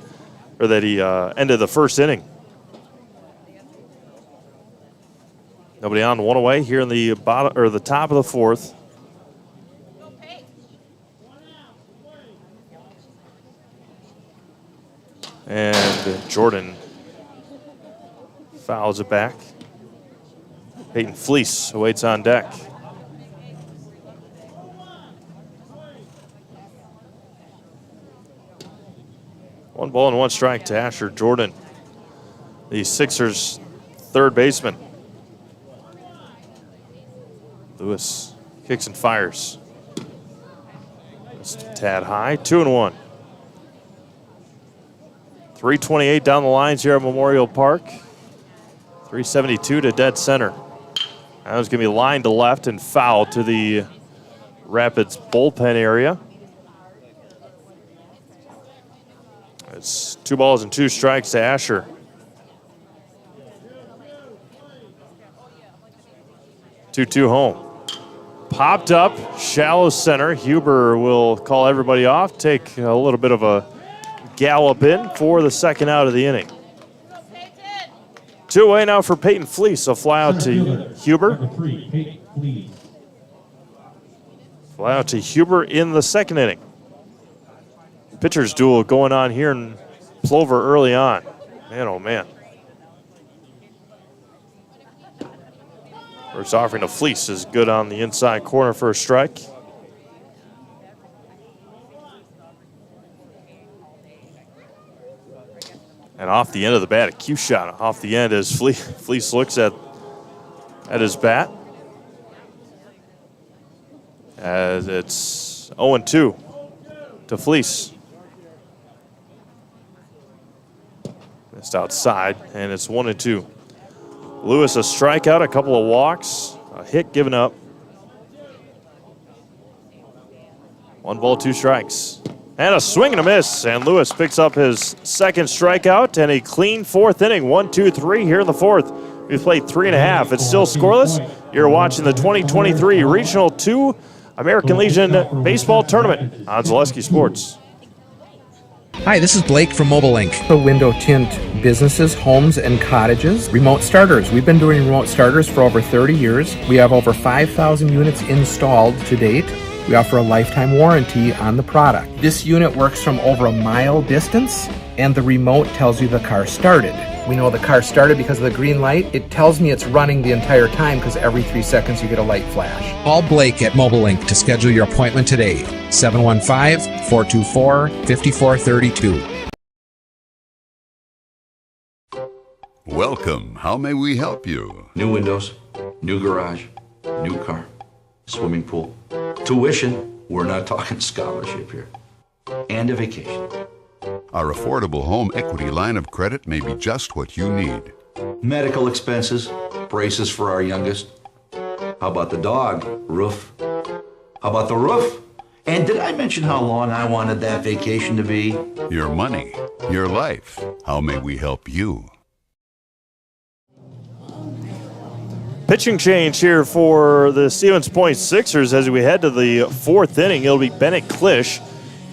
first inning. Nobody on, one away here in the bottom or the top of the fourth. And Jordan fouls it back. Peyton Fleece awaits on deck. One ball and 1 strike to Asher Jordan, the Sixers' third baseman. Lewis kicks and fires. Just a tad high, 2-1. 328 down the lines here at Memorial Park. 372 to dead center. That was going to be lined to left and fouled to the Rapids bullpen area. It's 2 balls and 2 strikes to Asher. Two home. Popped up, shallow center. Huber will call everybody off, take a little bit of a gallop in for the second out of the inning. 2 away now for Peyton Fleece. So fly out to Huber. Fly out to Huber in the second inning. Pitchers duel going on here in Plover early on. Man, oh man. First offering to Fleece is good on the inside corner for a strike. And off the end of the bat, a cue shot off the end as Fleece looks at his bat. As it's 0-2 to Fleece. Missed outside, and it's 1-2. Lewis a strikeout, a couple of walks, a hit given up. 1 ball, 2 strikes. And a swing and a miss, and Lewis picks up his second strikeout and a clean fourth inning. 1-2-3 here in the fourth We've played 3.5. It's still scoreless. You're watching the 2023 Regional 2 American Legion Baseball Tournament on Zaleski Sports. Hi, this is Blake from Mobile Link. The window tint businesses, homes, and cottages. Remote starters. We've been doing remote starters for over 30 years. We have over 5,000 units installed to date. We offer a lifetime warranty on the product. This unit works from over a mile distance, and the remote tells you the car started. We know the car started because of the green light. It tells me it's running the entire time because every 3 seconds you get a light flash. Call Blake at Mobile Link to schedule your appointment today. 715-424-5432. Welcome. How may we help you? New windows, new garage, new car, swimming pool, tuition. We're not talking scholarship here. And a vacation. Our affordable home equity line of credit may be just what you need. Medical expenses, braces for our youngest. How about the dog? Roof. How about the roof? And did I mention how long I wanted that vacation to be? Your money, your life. How may we help you? Pitching change here for the Stevens Point Sixers as we head to the 4th inning. It'll be Bennett Klisch.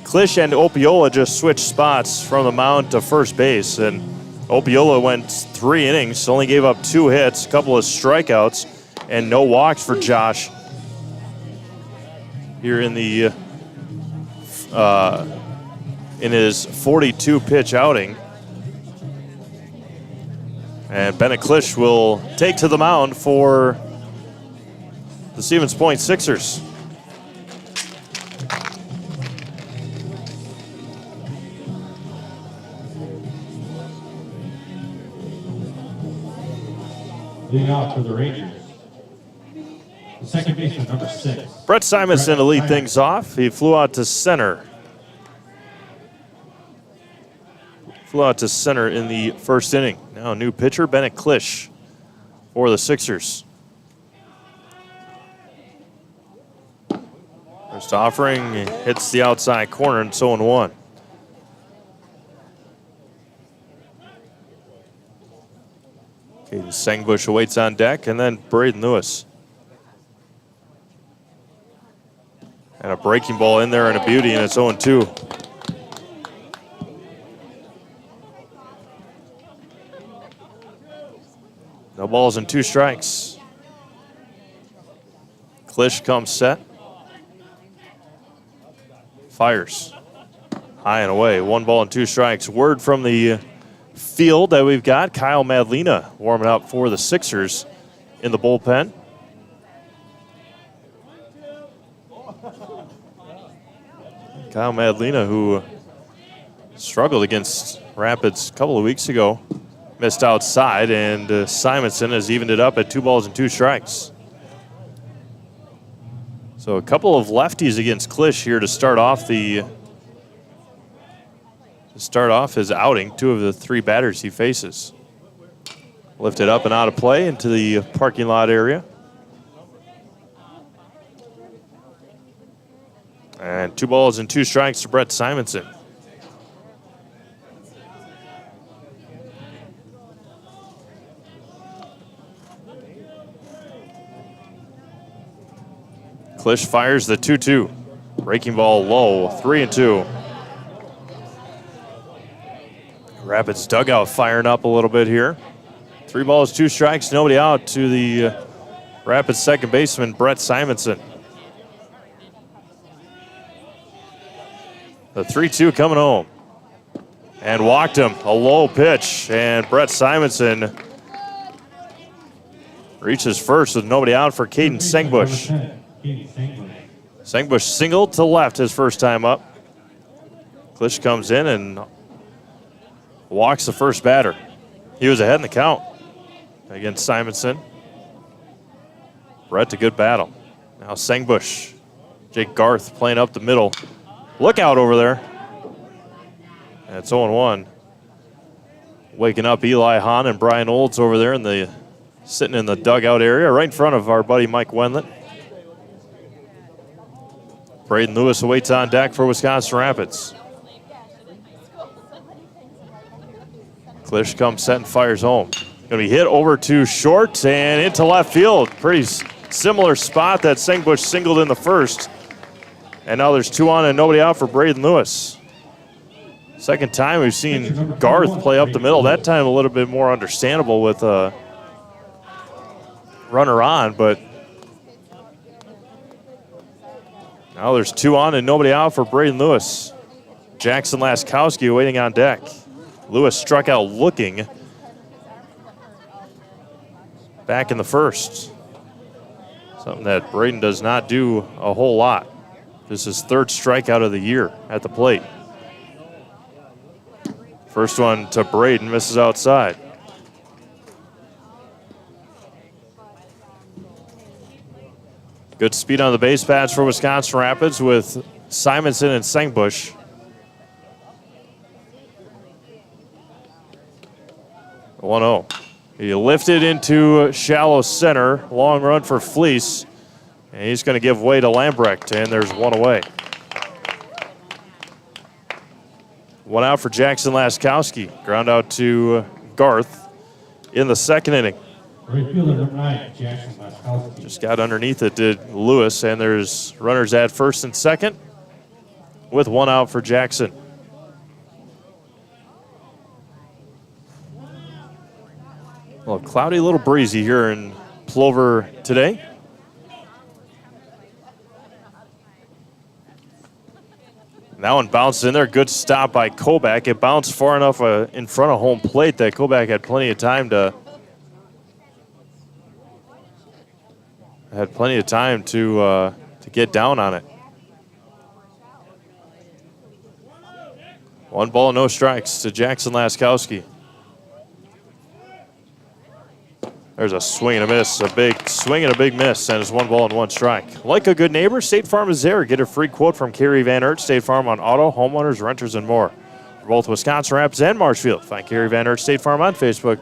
Klisch and Opiola just switched spots from the mound to first base, and Opiola went 3 innings, only gave up 2 hits, a couple of strikeouts, and no walks for Josh here in the in his 42 pitch outing. And Bennett Klisch will take to the mound for the Stevens Point Sixers. Leading off for the Rangers, the second baseman, number 6. Brett Simonson to lead things off. He flew out to center. Flew out to center in the 1st inning. Now a new pitcher, Bennett Klisch, for the Sixers. First offering hits the outside corner, and 0-1. Caden Sengbush awaits on deck, and then Braden Lewis. And a breaking ball in there and a beauty, and it's 0-2. No balls and 2 strikes. Klisch comes set. Fires. High and away. 1 ball and 2 strikes. Word from the field that we've got Kyle Madlena warming up for the Sixers in the bullpen. Kyle Madlena, who struggled against Rapids a couple of weeks ago, missed outside, and Simonson has evened it up at 2 balls and 2 strikes. So a couple of lefties against Klisch here to start off his outing. 2 of the 3 batters he faces. Lifted up and out of play into the parking lot area. And 2 balls and 2 strikes to Brett Simonson. Klisch fires the 2-2. Breaking ball low, 3-2. Rapids dugout firing up a little bit here. 3 balls, 2 strikes, nobody out to the Rapids second baseman, Brett Simonson. The 3-2 coming home. And walked him, a low pitch, and Brett Simonson reaches first with nobody out for Caden Sengbush. Sengbush singled to left his first time up. Klisch comes in and walks the first batter. He was ahead in the count against Simonson. Brett, a good battle. Now Sengbush. Jake Garth playing up the middle. Look out over there. And it's 0-1. Waking up Eli Hahn and Brian Olds over there sitting in the dugout area right in front of our buddy Mike Wendlandt. Braden Lewis awaits on deck for Wisconsin Rapids. Klisch comes set and fires home. Going to be hit over to short and into left field. Pretty similar spot that Sengbush singled in the first. And now there's 2 on and nobody out for Braden Lewis. Second time we've seen Garth play up the middle. That time a little bit more understandable with a runner on, but now there's 2 on and nobody out for Braden Lewis. Jackson Laskowski waiting on deck. Lewis struck out looking back in the first. Something that Braden does not do a whole lot. This is 3rd strikeout of the year at the plate. First one to Braden, misses outside. Good speed on the base paths for Wisconsin Rapids with Simonson and Sengbush. One-0. He lifted into shallow center. Long run for Fleece. And he's going to give way to Lambrecht, and there's 1 away. 1 out for Jackson Laskowski. Ground out to Garth in the 2nd inning. Right fielder number 9, Jackson Laskowski. Just got underneath it, did Lewis, and there's runners at 1st and 2nd with 1 out for Jackson. Well, cloudy, a little breezy here in Plover today. That one bounced in there. Good stop by Kobach. It bounced far enough in front of home plate that Kobach had plenty of time to get down on it. 1 ball, no strikes to Jackson Laskowski. There's a swing and a miss, a big swing and a big miss, and it's 1 ball and 1 strike. Like a good neighbor, State Farm is there. Get a free quote from Kerry Van Aert, State Farm on auto, homeowners, renters, and more. For both Wisconsin Rapids and Marshfield, find Kerry Van Aert State Farm on Facebook.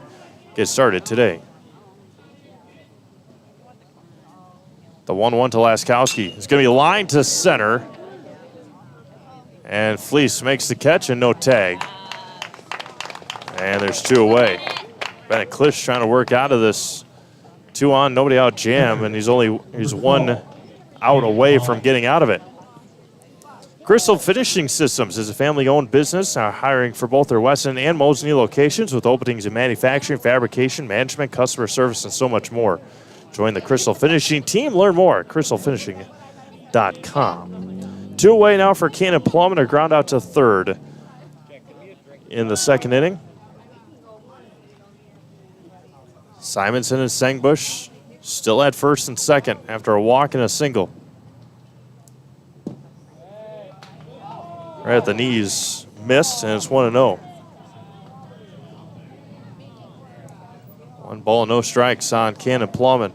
Get started today. The 1-1 to Laskowski. It's going to be lined to center. And Fleece makes the catch and no tag. And there's 2 away. Bennett Klisch trying to work out of this 2 on, nobody out jam, and he's 1 out away from getting out of it. Crystal Finishing Systems is a family-owned business hiring for both their Weston and Moseley locations with openings in manufacturing, fabrication, management, customer service, and so much more. Join the Crystal Finishing team. Learn more at crystalfinishing.com. 2 away now for Cannon Plum and a ground out to 3rd in the 2nd inning. Simonson and Sengbush still at 1st and 2nd after a walk and a single. Right at the knees, missed, and it's 1-0. 1 ball and no strikes on Cannon Plumman.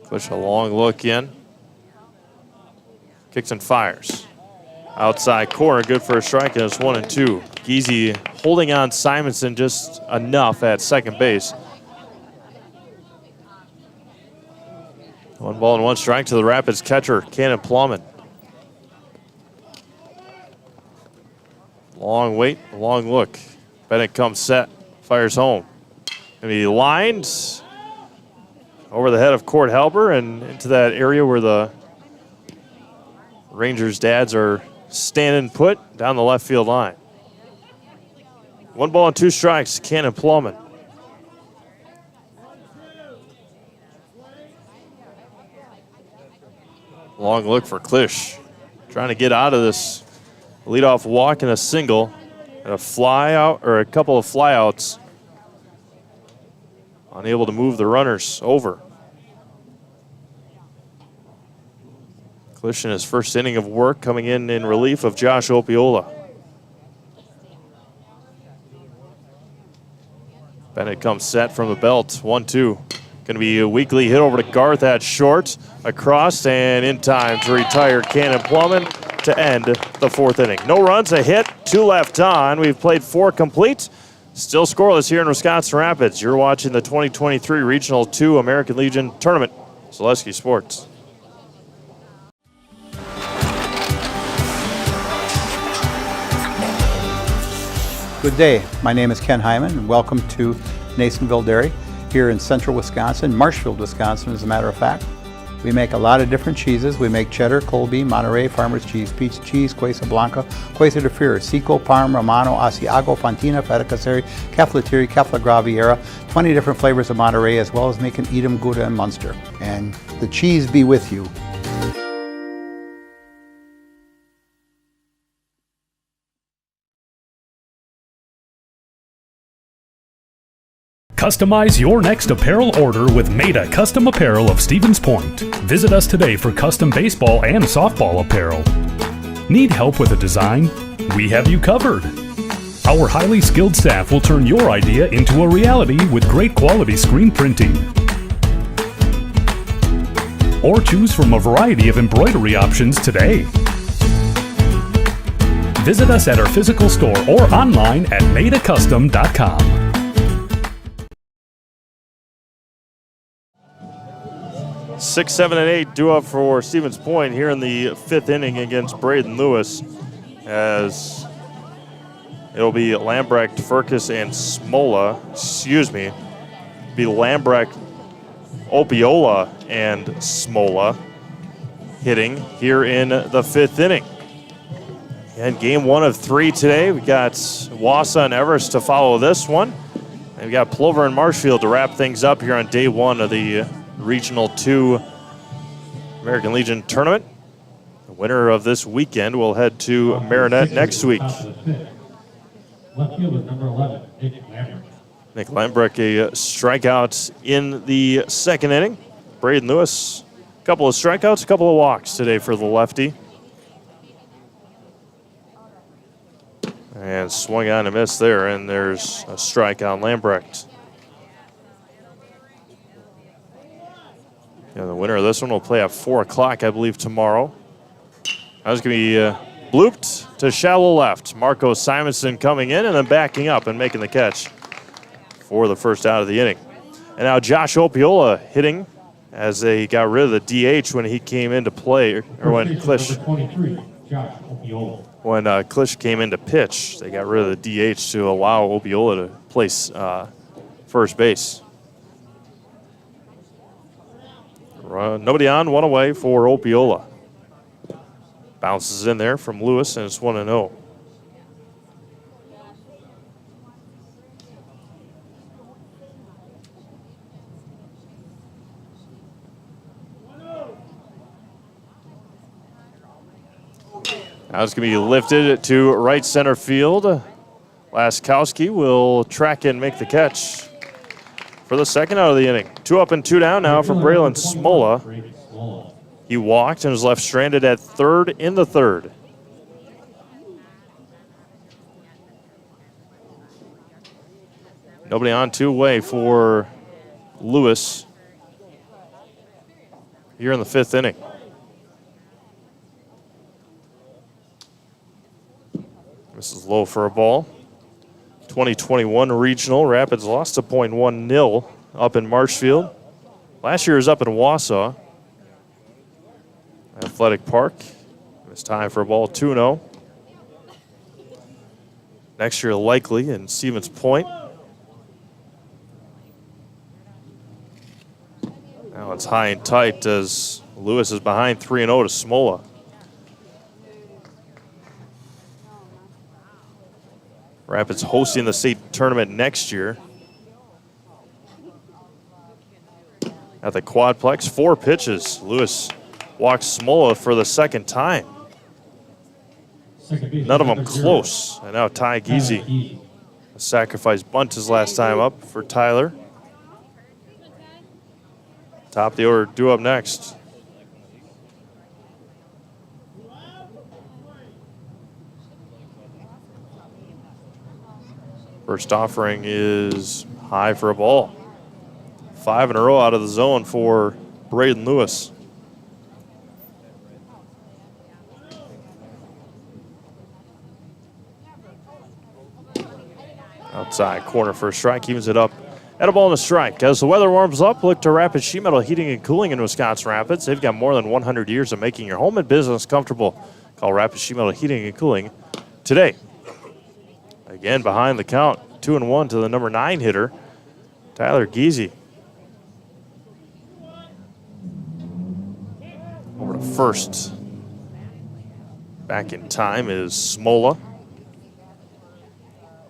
Push a long look in. Kicks and fires. Outside corner, good for a strike, and it's 1-2. Giese holding on Simonson just enough at second base. 1 ball and 1 strike to the Rapids catcher, Cannon Plumman. Long wait, long look. Bennett comes set, fires home. Gonna be lined over the head of Court Halber and into that area where the Rangers' dads are standing put down the left field line. 1 ball and 2 strikes, Cannon Plumman. Long look for Klisch. Trying to get out of this leadoff walk and a single. And a fly out, or a couple of flyouts. Unable to move the runners over. Klisch in his first inning of work, coming in relief of Josh Opiola. Bennett comes set from the belt, 1-2. Going to be a weakly hit over to Garth at short, across, and in time to retire Cannon Plumman to end the 4th inning. No runs, a hit, 2 left on. We've played 4 complete. Still scoreless here in Wisconsin Rapids. You're watching the 2023 Regional 2 American Legion Tournament. Zaleski Sports. Good day. My name is Ken Hyman, and welcome to Nasonville Dairy here in central Wisconsin, Marshfield, Wisconsin, as a matter of fact. We make a lot of different cheeses. We make cheddar, Colby, Monterey, Farmer's Cheese, Peach Cheese, Quesa Blanca, Quesa de Fear, Seco, Parm, Romano, Asiago, Fontina, Feta Caseri, Cafetieri, Cafla Graviera, 20 different flavors of Monterey, as well as making Edam, Gouda, and Munster. And the cheese be with you. Customize your next apparel order with Maida Custom Apparel of Stevens Point. Visit us today for custom baseball and softball apparel. Need help with a design? We have you covered. Our highly skilled staff will turn your idea into a reality with great quality screen printing. Or choose from a variety of embroidery options today. Visit us at our physical store or online at maidacustom.com. 6, 7, and 8 due up for Stevens Point here in the 5th inning against Braden Lewis, as it'll be Lambrecht, Furcus, and Smola. Be Lambrecht, Opiola, and Smola hitting here in the 5th inning. And game 1 of 3 today. We got Wausau and Everest to follow this one. And we got Plover and Marshfield to wrap things up here on day 1 of the Regional 2 American Legion tournament. The winner of this weekend will head to Marinette next week. Left fielder number 11, Nick Lambert. Nick Lambrecht, a strikeout in the 2nd inning. Braden Lewis, a couple of strikeouts, a couple of walks today for the lefty. And swung on a miss there, and there's a strike on Lambrecht. Yeah, the winner of this one will play at 4 o'clock, I believe, tomorrow. That was going to be blooped to shallow left. Marco Simonson coming in and then backing up and making the catch for the first out of the inning. And now Josh Opiola hitting as they got rid of the DH when he came into play, or when Klisch. 23, Josh Opiola. When Klisch came in to pitch, they got rid of the DH to allow Opiola to place first base. Nobody on, 1 away for Opiola. Bounces in there from Lewis, and it's 1-0. Now it's going to be lifted to right center field. Laskowski will track and make the catch for the 2nd out of the inning. 2 up and 2 down now for Braylon Smola. He walked and was left stranded at 3rd in the 3rd. Nobody on, 2 away for Lewis here in the 5th inning. This is low for a ball. 2021 regional, Rapids lost to point 1-0 up in Marshfield. Last year was up in Wausau Athletic Park. It's time for a ball, 2-0. Next year likely in Stevens Point. Now it's high and tight as Lewis is behind 3-0 to Smola. Rapids hosting the state tournament next year at the Quadplex. 4 pitches. Lewis walks Smola for the 2nd time. None of them close. And now Ty Giese. A sacrifice bunt his last time up for Tyler. Top of the order due up next. First offering is high for a ball. 5 in a row out of the zone for Braden Lewis. Outside corner for a strike, evens it up at a ball and a strike. As the weather warms up, look to Rapid Sheet Metal Heating and Cooling in Wisconsin Rapids. They've got more than 100 years of making your home and business comfortable. Call Rapid Sheet Metal Heating and Cooling today. Again, behind the count, 2-1 to the number 9 hitter, Tyler Giese. Over to first. Back in time is Smola.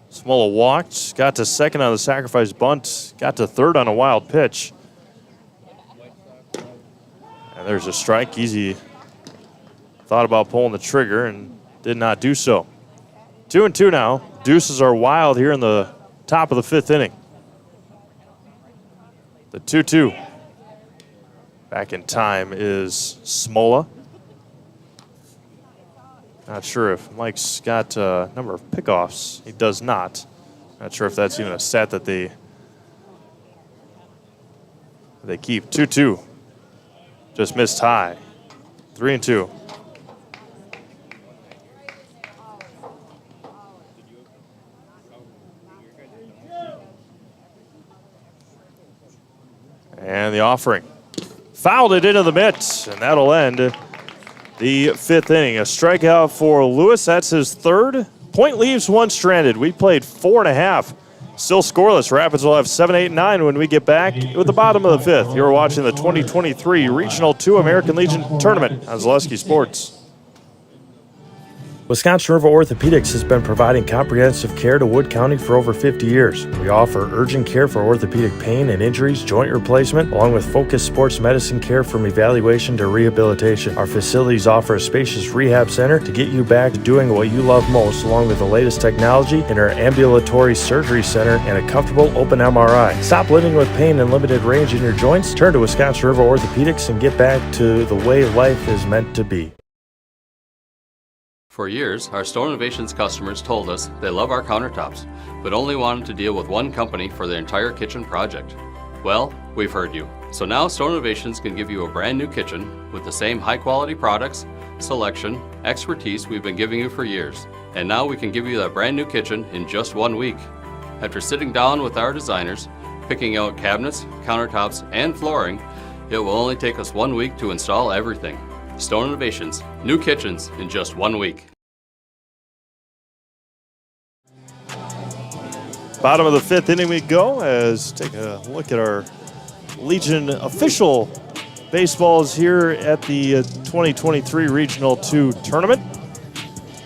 Smola walked, got to second on the sacrifice bunt, got to third on a wild pitch. And there's a strike. Giese thought about pulling the trigger and did not do so. 2-2 now. Deuces are wild here in the top of the 5th inning. The 2-2. Back in time is Smola. Not sure if Mike's got a number of pickoffs. He does not. Not sure if that's even a stat that they keep. 2-2. Just missed high. 3-2. And the offering. Fouled it into the mitt, and that'll end the 5th inning. A strikeout for Lewis. That's his 3rd. Point leaves 1 stranded. We played 4.5. Still scoreless. Rapids will have 7, 8, 9 when we get back with the bottom of the 5th. You're watching the 2023 Regional 2 American Legion Tournament on Zaleski Sports. Wisconsin River Orthopedics has been providing comprehensive care to Wood County for over 50 years. We offer urgent care for orthopedic pain and injuries, joint replacement, along with focused sports medicine care from evaluation to rehabilitation. Our facilities offer a spacious rehab center to get you back to doing what you love most, along with the latest technology in our ambulatory surgery center and a comfortable open MRI. Stop living with pain and limited range in your joints. Turn to Wisconsin River Orthopedics and get back to the way life is meant to be. For years, our Stone Innovations customers told us they love our countertops, but only wanted to deal with one company for their entire kitchen project. Well, we've heard you. So now Stone Innovations can give you a brand new kitchen with the same high quality products, selection, expertise we've been giving you for years. And now we can give you that brand new kitchen in just 1 week. After sitting down with our designers, picking out cabinets, countertops, and flooring, it will only take us 1 week to install everything. Stone Innovations, new kitchens in just 1 week. Bottom of the 5th inning we go as take a look at our Legion official baseballs here at the 2023 Regional 2 tournament.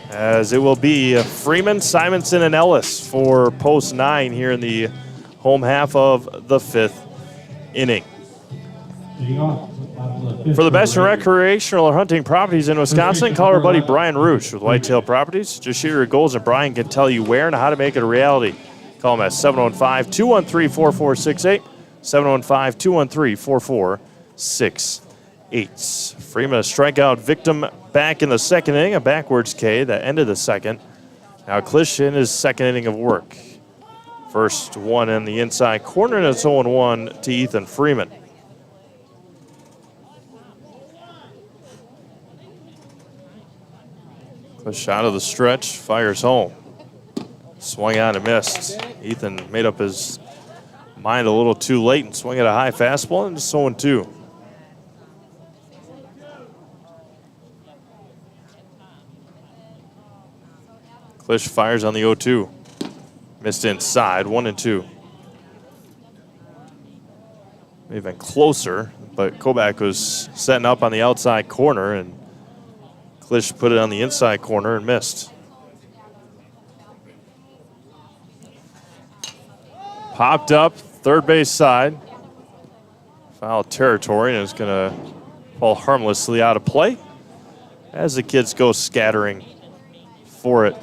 As it will be Freeman, Simonson, and Ellis for post 9 here in the home half of the 5th inning. For the best in recreational or hunting properties in Wisconsin, call our buddy Brian Roosh with Whitetail Properties. Just share your goals and Brian can tell you where and how to make it a reality. Call him at 715-213-4468, 715-213-4468. Freeman, a strikeout victim back in the 2nd inning, a backwards K that ended the 2nd. Now Klisch in his 2nd inning of work. First one in the inside corner, and it's 0-1 to Ethan Freeman. Shot of the stretch, fires home. Swung on and missed. Ethan made up his mind a little too late and swung at a high fastball, and just 0-2. Klisch fires on the 0-2. Missed inside, 1-2. Even closer, but Kobach was setting up on the outside corner, and Klisch put it on the inside corner and missed. Popped up, third base side. Foul territory, and it's going to fall harmlessly out of play as the kids go scattering for it.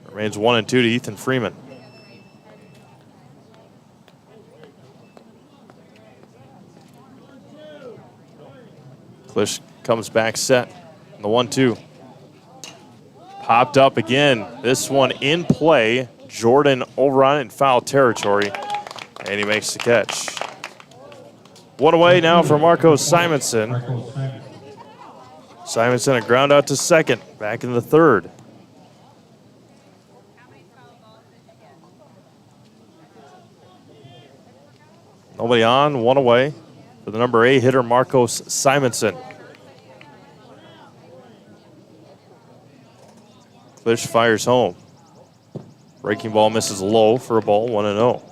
Remains 1-2 to Ethan Freeman. Klisch comes back set. The 1-2. Popped up again. This one in play. Jordan over on it in foul territory. And he makes the catch. One away now for Marco Simonson. Simonson a ground out to second. Back in the 3rd. Nobody on, one away for the number 8 hitter, Marcos Simonson. Klisch fires home. Breaking ball misses low for a ball, 1-0.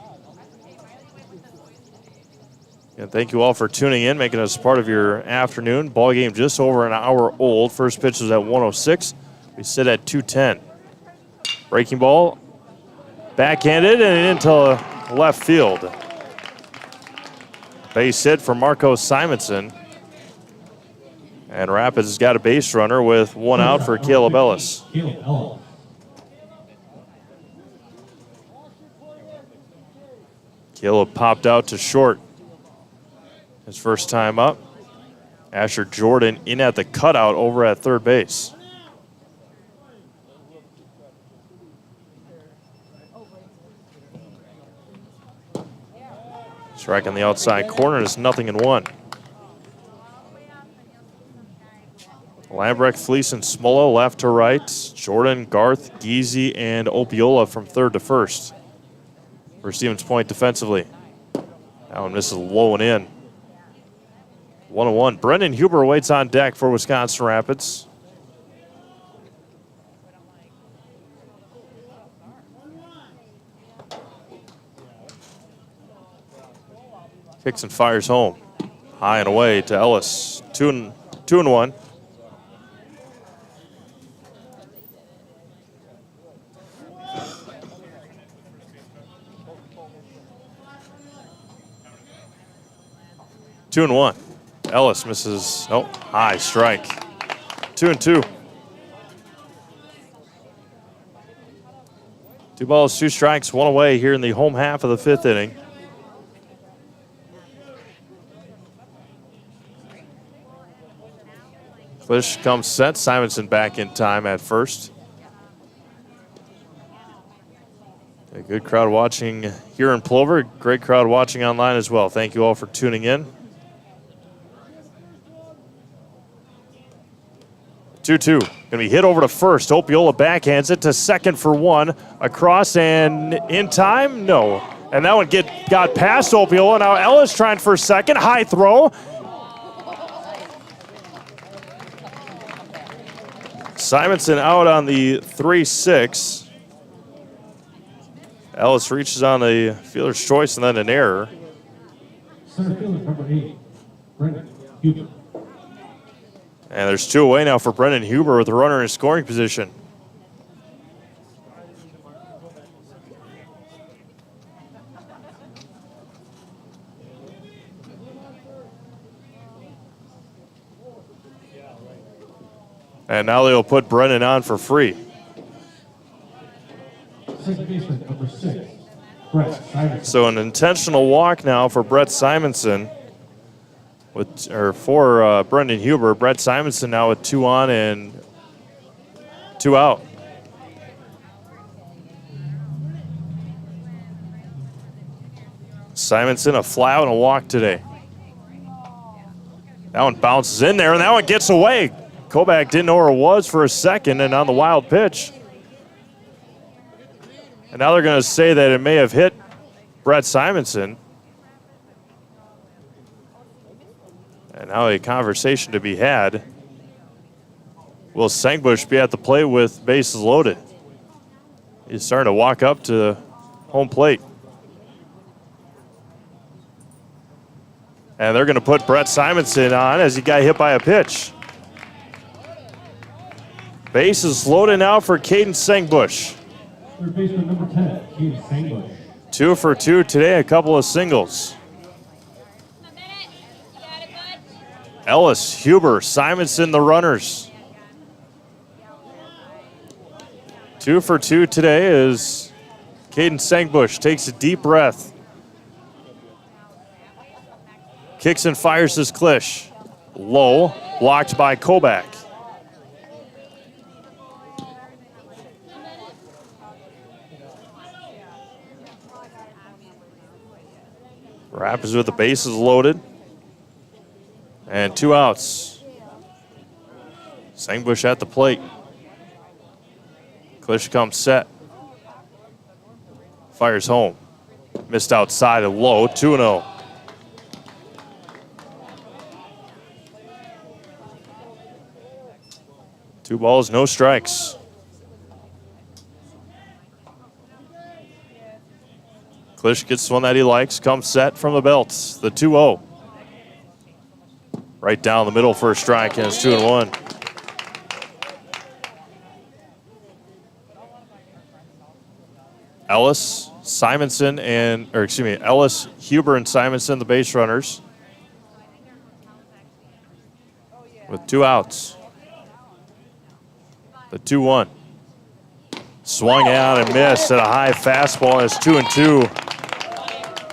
And thank you all for tuning in, making us part of your afternoon. Ball game just over an hour old. First pitch was at 1:06. We sit at 2:10. Breaking ball, backhanded and into left field. Base hit for Marco Simonson. And Rapids has got a base runner with one out for Caleb Ellis. Caleb popped out to short his first time up. Asher Jordan in at the cutout over at third base. Strike on the outside corner is 0-1. Lambrecht, Fleece, and Smolo left to right. Jordan, Garth, Geezy, and Opiola from third to first. For Stevens Point defensively. That one misses low and in. 1-1. Brendan Huber waits on deck for Wisconsin Rapids. Kicks and fires home. High and away to Ellis. 2-1. Two and one. Ellis misses, high strike. 2-2. 2 balls, 2 strikes, 1 away here in the home half of the 5th inning. Klisch comes set. Simonson back in time at first. A good crowd watching here in Plover. Great crowd watching online as well. Thank you all for tuning in. 2-2. Going to be hit over to first. Opiola backhands it to second for 1. Across and in time? No. And that one got past Opiola. Now Ellis trying for second. High throw. Simonson out on the 3-6. Ellis reaches on the fielder's choice and then an error. Center fielder number 8, Brendan Huber. And there's 2 away now for Brendan Huber with a runner in scoring position. And now they'll put Brennan on for free. Second baseman number 6, Brett Simonson. So an intentional walk now for Brett Simonson. For Brendan Huber. Brett Simonson now with 2 on and 2 out. Simonson a fly out and a walk today. That one bounces in there and that one gets away. Kobach didn't know where it was for a second and on the wild pitch. And now they're going to say that it may have hit Brett Simonson. And now a conversation to be had. Will Sengbush be at the plate with bases loaded? He's starting to walk up to home plate. And they're going to put Brett Simonson on as he got hit by a pitch. Bases loaded now for Caden Sengbush. Third baseman number 10, Caden Sengbush. 2 for 2 today, a couple of singles. Ellis, Huber, Simonson, the runners. 2 for 2 today as Caden Sengbush takes a deep breath. Kicks and fires his Klisch. Low, blocked by Kobach. Rapids with the bases loaded. And 2 outs. Sengbush at the plate. Klisch comes set. Fires home. Missed outside and low, 2-0. Two balls, no strikes. Klisch gets one that he likes, comes set from the belt, the 2-0. Right down the middle for a strike, and it's 2-1. Ellis, Simonson, Ellis, Huber, and Simonson, the base runners, with 2 outs. The 2-1. Swung out and missed at a high fastball, and it's 2-2.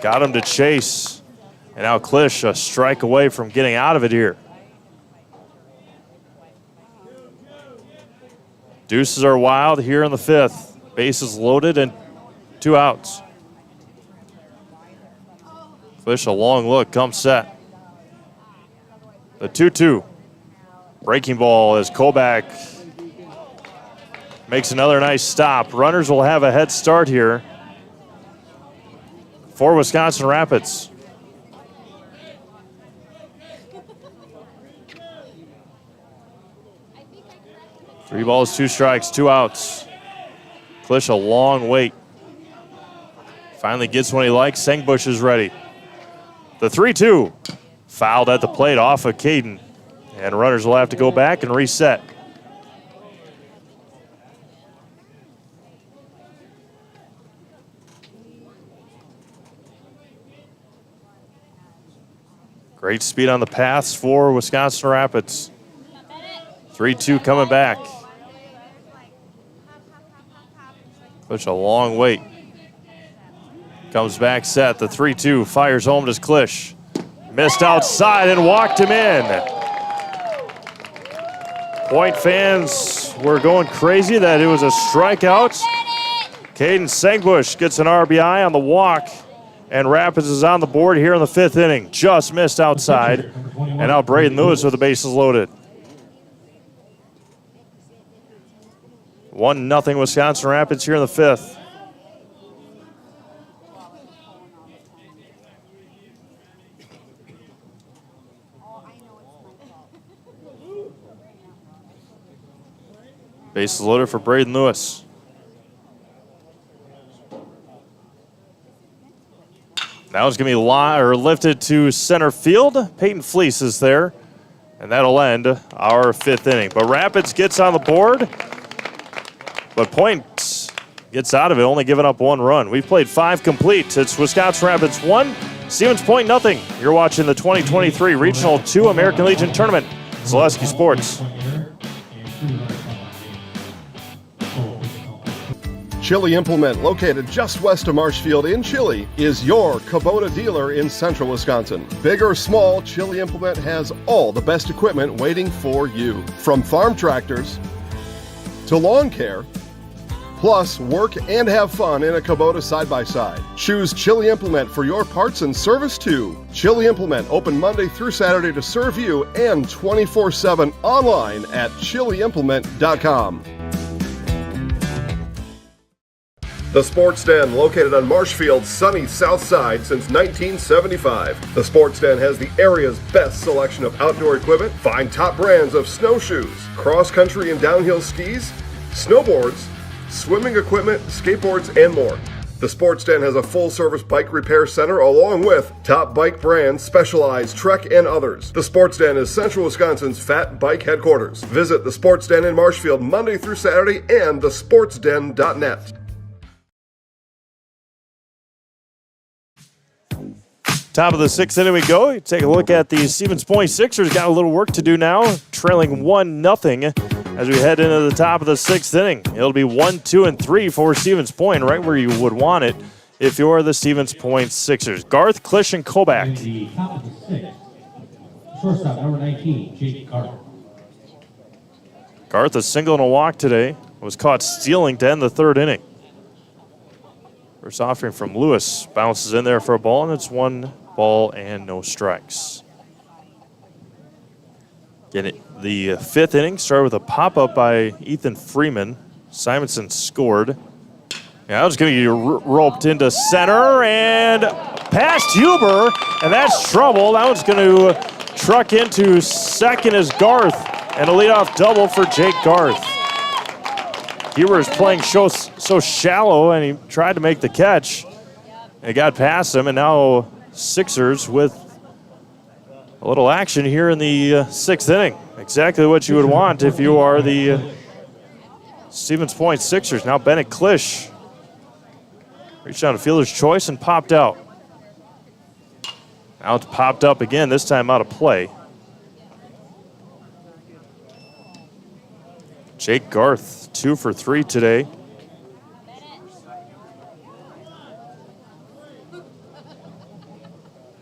Got him to chase. And now Klisch a strike away from getting out of it here. Deuces are wild here in the 5th. Bases loaded and 2 outs. Klisch a long look, comes set. The 2-2. Breaking ball as Kobach makes another nice stop. Runners will have a head start here for Wisconsin Rapids. Three balls, 2 strikes, 2 outs. Klisch a long wait. Finally gets one he likes. Sengbush is ready. The 3-2. Fouled at the plate off of Caden. And runners will have to go back and reset. Great speed on the paths for Wisconsin Rapids. 3-2 coming back. Klisch a long wait. Comes back set. The 3-2 fires home to Klisch. Missed outside and walked him in. Point fans were going crazy that it was a strikeout. Caden Sengbush gets an RBI on the walk. And Rapids is on the board here in the 5th inning. Just missed outside. And now Braden Lewis with the bases loaded. 1-0 Wisconsin Rapids here in the 5th. Bases loaded for Braden Lewis. Now it's going to be lifted to center field. Peyton Fleece is there, and that'll end our 5th inning. But Rapids gets on the board, but Point gets out of it, only giving up 1 run. We've played 5 complete. It's Wisconsin Rapids 1, Stevens Point nothing. You're watching the 2023 Regional 2 American Legion Tournament. Zaleski Sports. Chili Implement, located just west of Marshfield in Chili, is your Kubota dealer in central Wisconsin. Big or small, Chili Implement has all the best equipment waiting for you. From farm tractors to lawn care, plus work and have fun in a Kubota side-by-side. Choose Chili Implement for your parts and service too. Chili Implement, open Monday through Saturday to serve you and 24/7 online at chiliimplement.com. The Sports Den, located on Marshfield's sunny south side since 1975. The Sports Den has the area's best selection of outdoor equipment. Find top brands of snowshoes, cross-country and downhill skis, snowboards, swimming equipment, skateboards, and more. The Sports Den has a full-service bike repair center along with top bike brands, Specialized, Trek, and others. The Sports Den is Central Wisconsin's fat bike headquarters. Visit the Sports Den in Marshfield Monday through Saturday and thesportsden.net. Top of the 6th inning we go. You take a look at the Stevens Point Sixers. Got a little work to do now, trailing 1-0 as we head into the top of the 6th inning. It'll be 1, 2, and 3 for Stevens Point, right where you would want it if you're the Stevens Point Sixers. Garth, Klisch, and Kobach. The top of the 6th. Shortstop, number 19, Jake Garth. Garth, a single and a walk today, was caught stealing to end the 3rd inning. First offering from Lewis bounces in there for a ball, and it's 1 ball and no strikes. The 5th inning started with a pop-up by Ethan Freeman. Simonson scored. Now it's going to get roped into center and past Huber, and that's trouble. That one's going to truck into second as Garth, and a leadoff double for Jake Garth. Huber is playing so shallow, and he tried to make the catch. It got past him, and now Sixers with a little action here in the sixth inning. Exactly what you would want if you are the Stevens Point Sixers. Now Bennett Klisch reached out a fielder's choice and popped out. Now it's popped up again, this time out of play. Jake Garth, 2 for 3 today.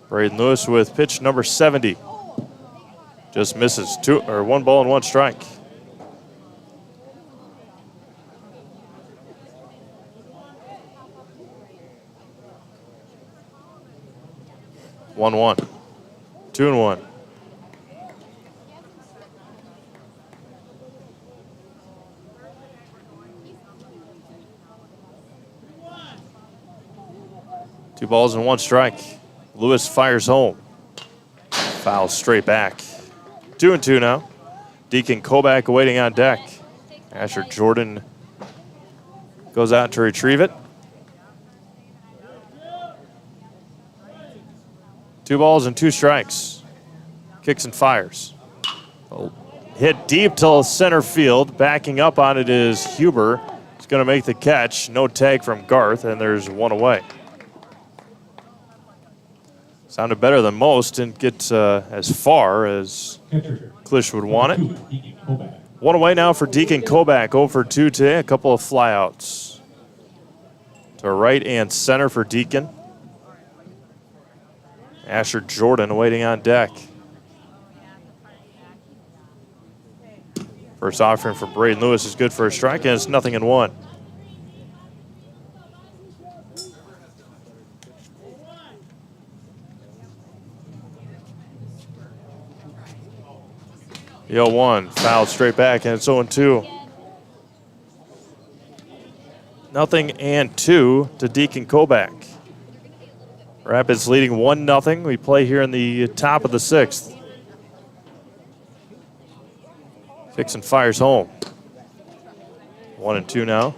Braden Lewis with pitch number 70. Just misses. 1 ball and 1 strike. One. 2-1. Two balls and 1 strike. Lewis fires home. Foul straight back. 2-2 now. Deacon Kobach waiting on deck. Asher Jordan goes out to retrieve it. 2 balls and 2 strikes. Kicks and fires. Hit deep to center field. Backing up on it is Huber. He's going to make the catch. No tag from Garth, and there's 1 away. Sounded better than most. Didn't get as far as Klisch would want it. 1 away now for Deacon Kobach. 0 for 2 today. A couple of flyouts to right and center for Deacon. Asher Jordan waiting on deck. First offering for Braden Lewis is good for a strike, and it's 0-1. The 0-1 fouled straight back, and it's 0-2. 0-2 to Deacon Kobach. Rapids leading 1-0. We play here in the top of the 6th. Kicks and fires home. 1-2 now.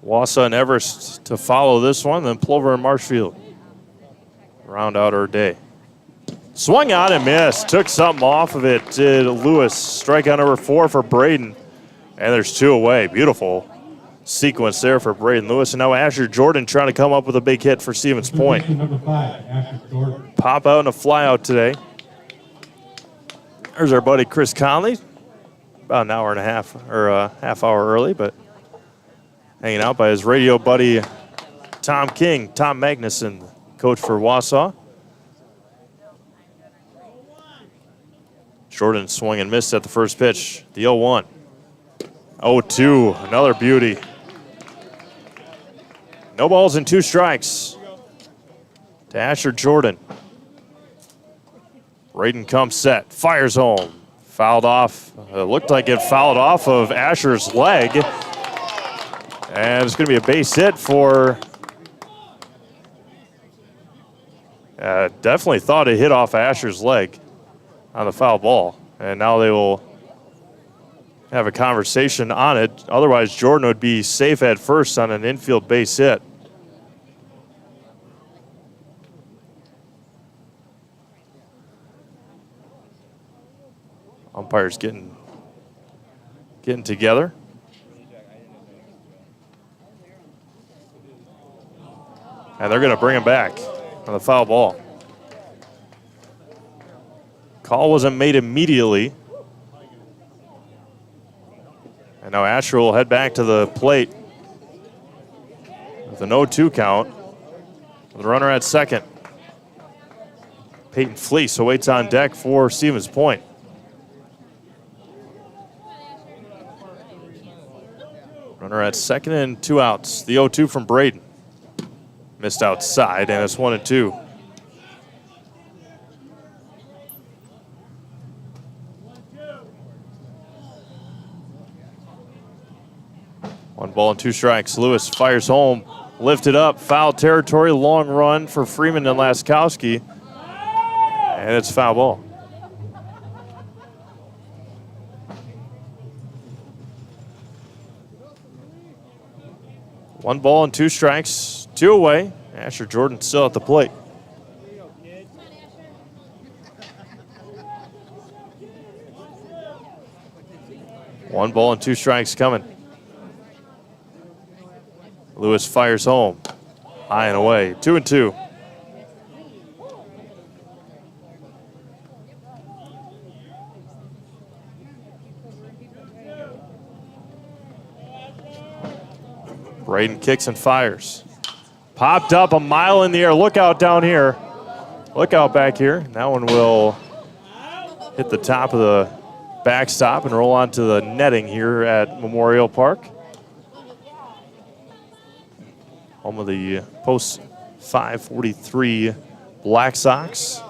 Wausau and Everest to follow this one, then Plover and Marshfield round out our day. Swung on and missed. Took something off of it. Did Lewis. Strikeout number 4 for Braden. And there's 2 away. Beautiful sequence there for Braden Lewis. And now Asher Jordan trying to come up with a big hit for Stevens Point. Number 5, Asher Jordan. Pop out and a fly out today. There's our buddy Chris Conley. About an hour and a half, or a half hour early, but hanging out by his radio buddy Tom King, Tom Magnuson, coach for Wausau. Jordan swung and missed at the first pitch. The 0-1. 0-2, another beauty. No balls and 2 strikes to Asher Jordan. Braden comes set, fires home. Fouled off. It looked like it fouled off of Asher's leg. And it's going to be a base hit for... definitely thought it hit off Asher's leg on the foul ball. And now they will have a conversation on it. Otherwise, Jordan would be safe at first on an infield base hit. Umpires getting together. And they're going to bring him back on the foul ball. Call wasn't made immediately. And now Asher will head back to the plate with an 0-2 count. With a runner at second. Peyton Fleece awaits on deck for Stevens Point. Runner at second and 2 outs. The 0-2 from Braden. Missed outside, and it's 1-2. One ball and 2 strikes. Lewis fires home. Lifted up. Foul territory. Long run for Freeman and Laskowski. And it's foul ball. 1 ball and 2 strikes, 2 away. Asher Jordan still at the plate. One ball and 2 strikes coming. Lewis fires home. High and away. 2-2. Braden kicks and fires. Popped up a mile in the air. Look out down here. Look out back here. That one will hit the top of the backstop and roll onto the netting here at Memorial Park. Home of the post 543 Black Sox.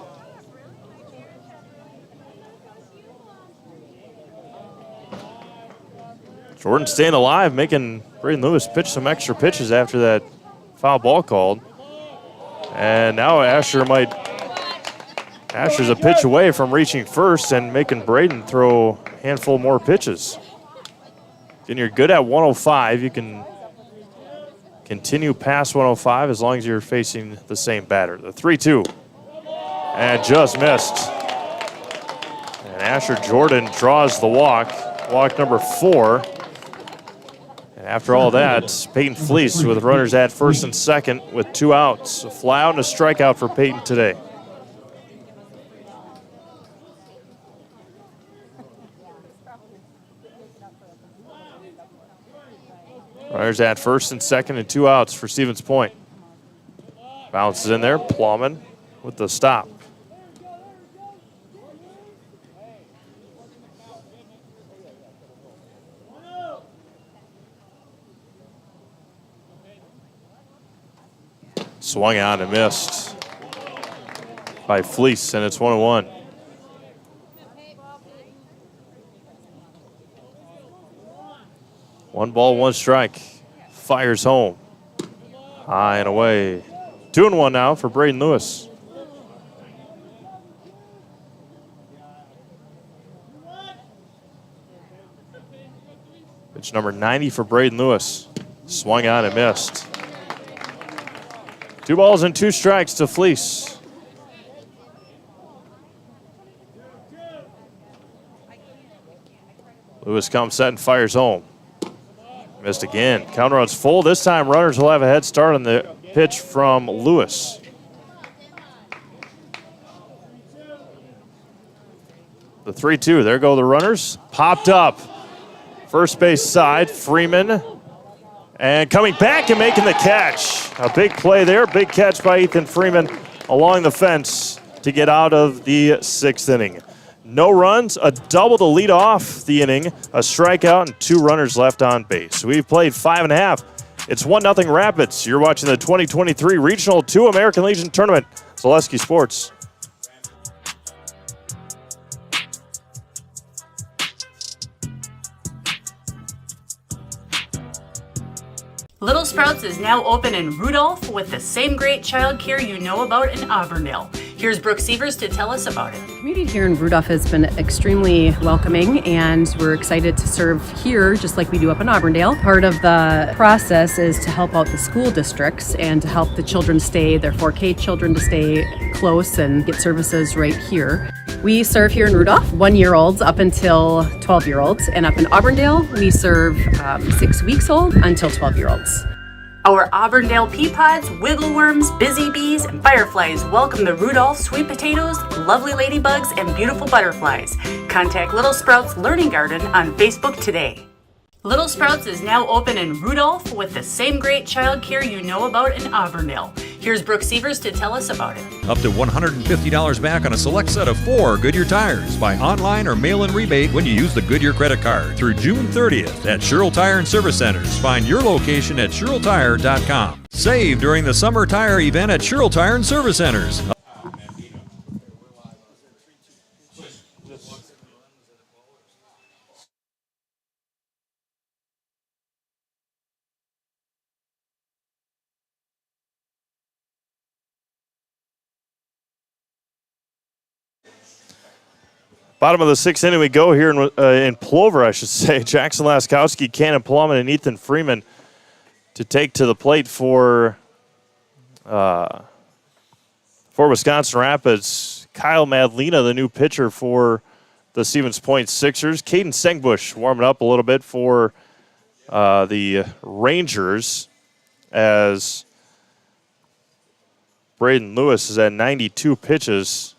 Jordan staying alive, making Braden Lewis pitch some extra pitches after that foul ball called. And now Asher's a pitch away from reaching first and making Braden throw a handful more pitches. And you're good at 105. You can continue past 105 as long as you're facing the same batter. The 3-2. And just missed. And Asher Jordan draws the walk number 4. And after all that, Peyton Fleece with runners at first and second with 2 outs. A fly out and a strikeout for Peyton today. Runners at first and second and 2 outs for Stevens Point. Bounces in there, Plowman with the stop. Swung out and missed by Fleece, and it's 1-1. One ball, 1 strike. Fires home. High and away. 2-1 now for Braden Lewis. Pitch number 90 for Braden Lewis. Swung out and missed. 2 balls and 2 strikes to Fleece. Lewis comes set and fires home. Missed again. Counter runs full. This time runners will have a head start on the pitch from Lewis. The 3-2. There go the runners. Popped up. First base side. Freeman. And coming back and making the catch. A big play there. Big catch by Ethan Freeman along the fence to get out of the 6th inning. No runs, a double to lead off the inning, a strikeout, and 2 runners left on base. We've played 5.5. It's 1-0 Rapids. You're watching the 2023 Regional 2 American Legion Tournament. Zaleski Sports. Little Sprouts is now open in Rudolph with the same great childcare you know about in Auburndale. Here's Brooke Sievers to tell us about it. The community here in Rudolph has been extremely welcoming, and we're excited to serve here just like we do up in Auburndale. Part of the process is to help out the school districts and to help the children their 4K children to stay close and get services right here. We serve here in Rudolph 1-year-olds up until 12-year-olds, and up in Auburndale we serve 6 weeks old until 12-year-olds. Our Auburndale pea pods, wiggleworms, busy bees, and fireflies welcome the Rudolph sweet potatoes, lovely ladybugs, and beautiful butterflies. Contact Little Sprouts Learning Garden on Facebook today. Little Sprouts is now open in Rudolph with the same great childcare you know about in Auburndale. Here's Brooke Sievers to tell us about it. Up to $150 back on a select set of 4 Goodyear tires. Buy online or mail-in rebate when you use the Goodyear credit card through June 30th at Sherrill Tire and Service Centers. Find your location at SherrillTire.com. Save during the summer tire event at Sherrill Tire and Service Centers. Bottom of the 6th inning we go here in Plover, I should say. Jackson Laskowski, Cannon Plumman, and Ethan Freeman to take to the plate for Wisconsin Rapids, Kyle Madlena, the new pitcher for the Stevens Point Sixers. Caden Sengbush warming up a little bit for the Rangers as Braden Lewis is at 92 pitches.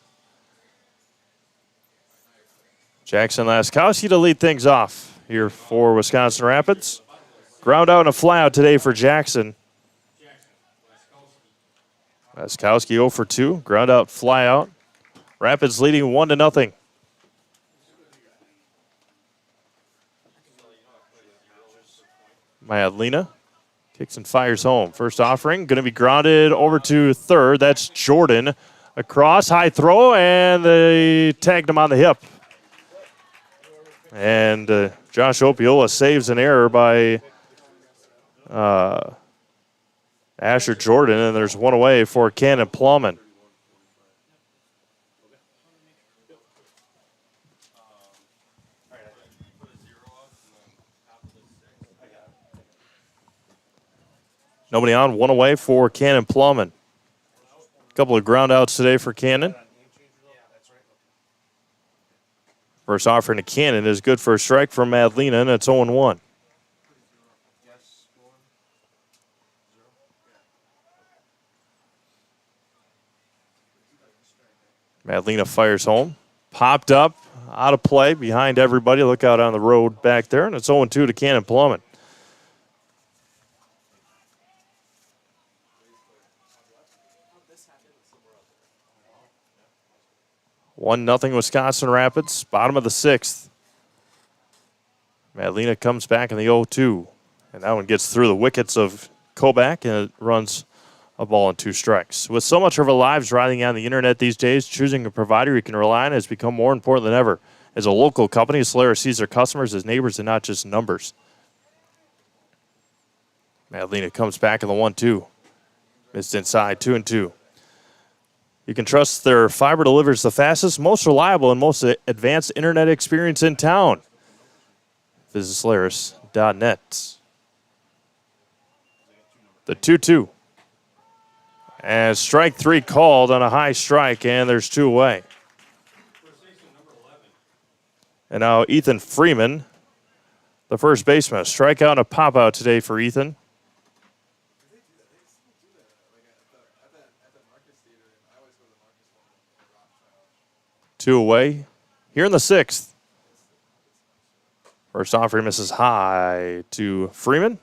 Jackson Laskowski to lead things off here for Wisconsin Rapids. Ground out and a fly out today for Jackson. Laskowski 0 for 2. Ground out, fly out. Rapids leading 1-0. Madlena kicks and fires home. First offering, going to be grounded over to third. That's Jordan. Across, high throw, and they tagged him on the hip. And Josh Opiola saves an error by Asher Jordan, and there's one away for Cannon Plowman. Nobody on, one away for Cannon Plowman. A couple of ground outs today for Cannon. First offering to Cannon is good for a strike from Madlena, and it's 0-1. Madlena fires home. Popped up, out of play, behind everybody. Look out on the road back there, and it's 0-2 to Cannon Plowman. One nothing Wisconsin Rapids, bottom of the sixth. Madlena comes back in the 0-2, and that one gets through the wickets of Kobach, and it runs a ball and 2 strikes. With so much of our lives riding on the internet these days, choosing a provider you can rely on has become more important than ever. As a local company, Solaris sees their customers as neighbors and not just numbers. Madlena comes back in the 1-2. Missed inside, 2-2. You can trust their fiber delivers the fastest, most reliable, and most advanced internet experience in town. Visit Solaris.net. The 2-2. And strike 3 called on a high strike, and there's 2 away. And now Ethan Freeman, the first baseman. A strikeout and a pop-out today for Ethan. Two away here in the 6th. First offering misses high to Freeman.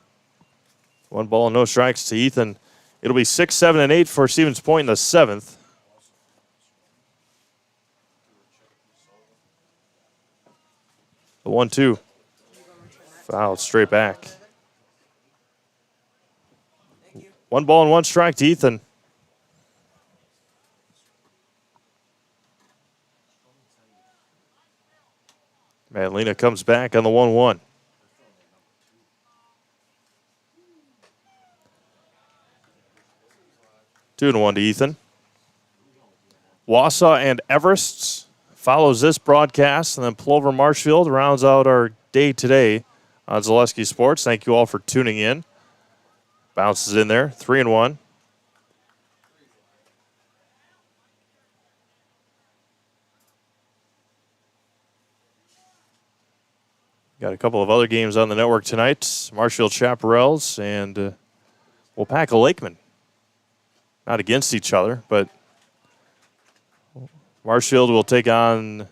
1 ball, no strikes to Ethan. It'll be 6, 7, and 8 for Stevens Point in the 7th. The 1-2. Fouled straight back. 1 ball and 1 strike to Ethan. Madlena comes back on the 1-1. Two and 1 to Ethan. Wausau and Everest follows this broadcast, and then Plover Marshfield rounds out our day today on Zaleski Sports. Thank you all for tuning in. Bounces in there, 3-1. Got a couple of other games on the network tonight. Marshfield Chaparrals and Wapaka Lakeman. Not against each other, but Marshfield will take on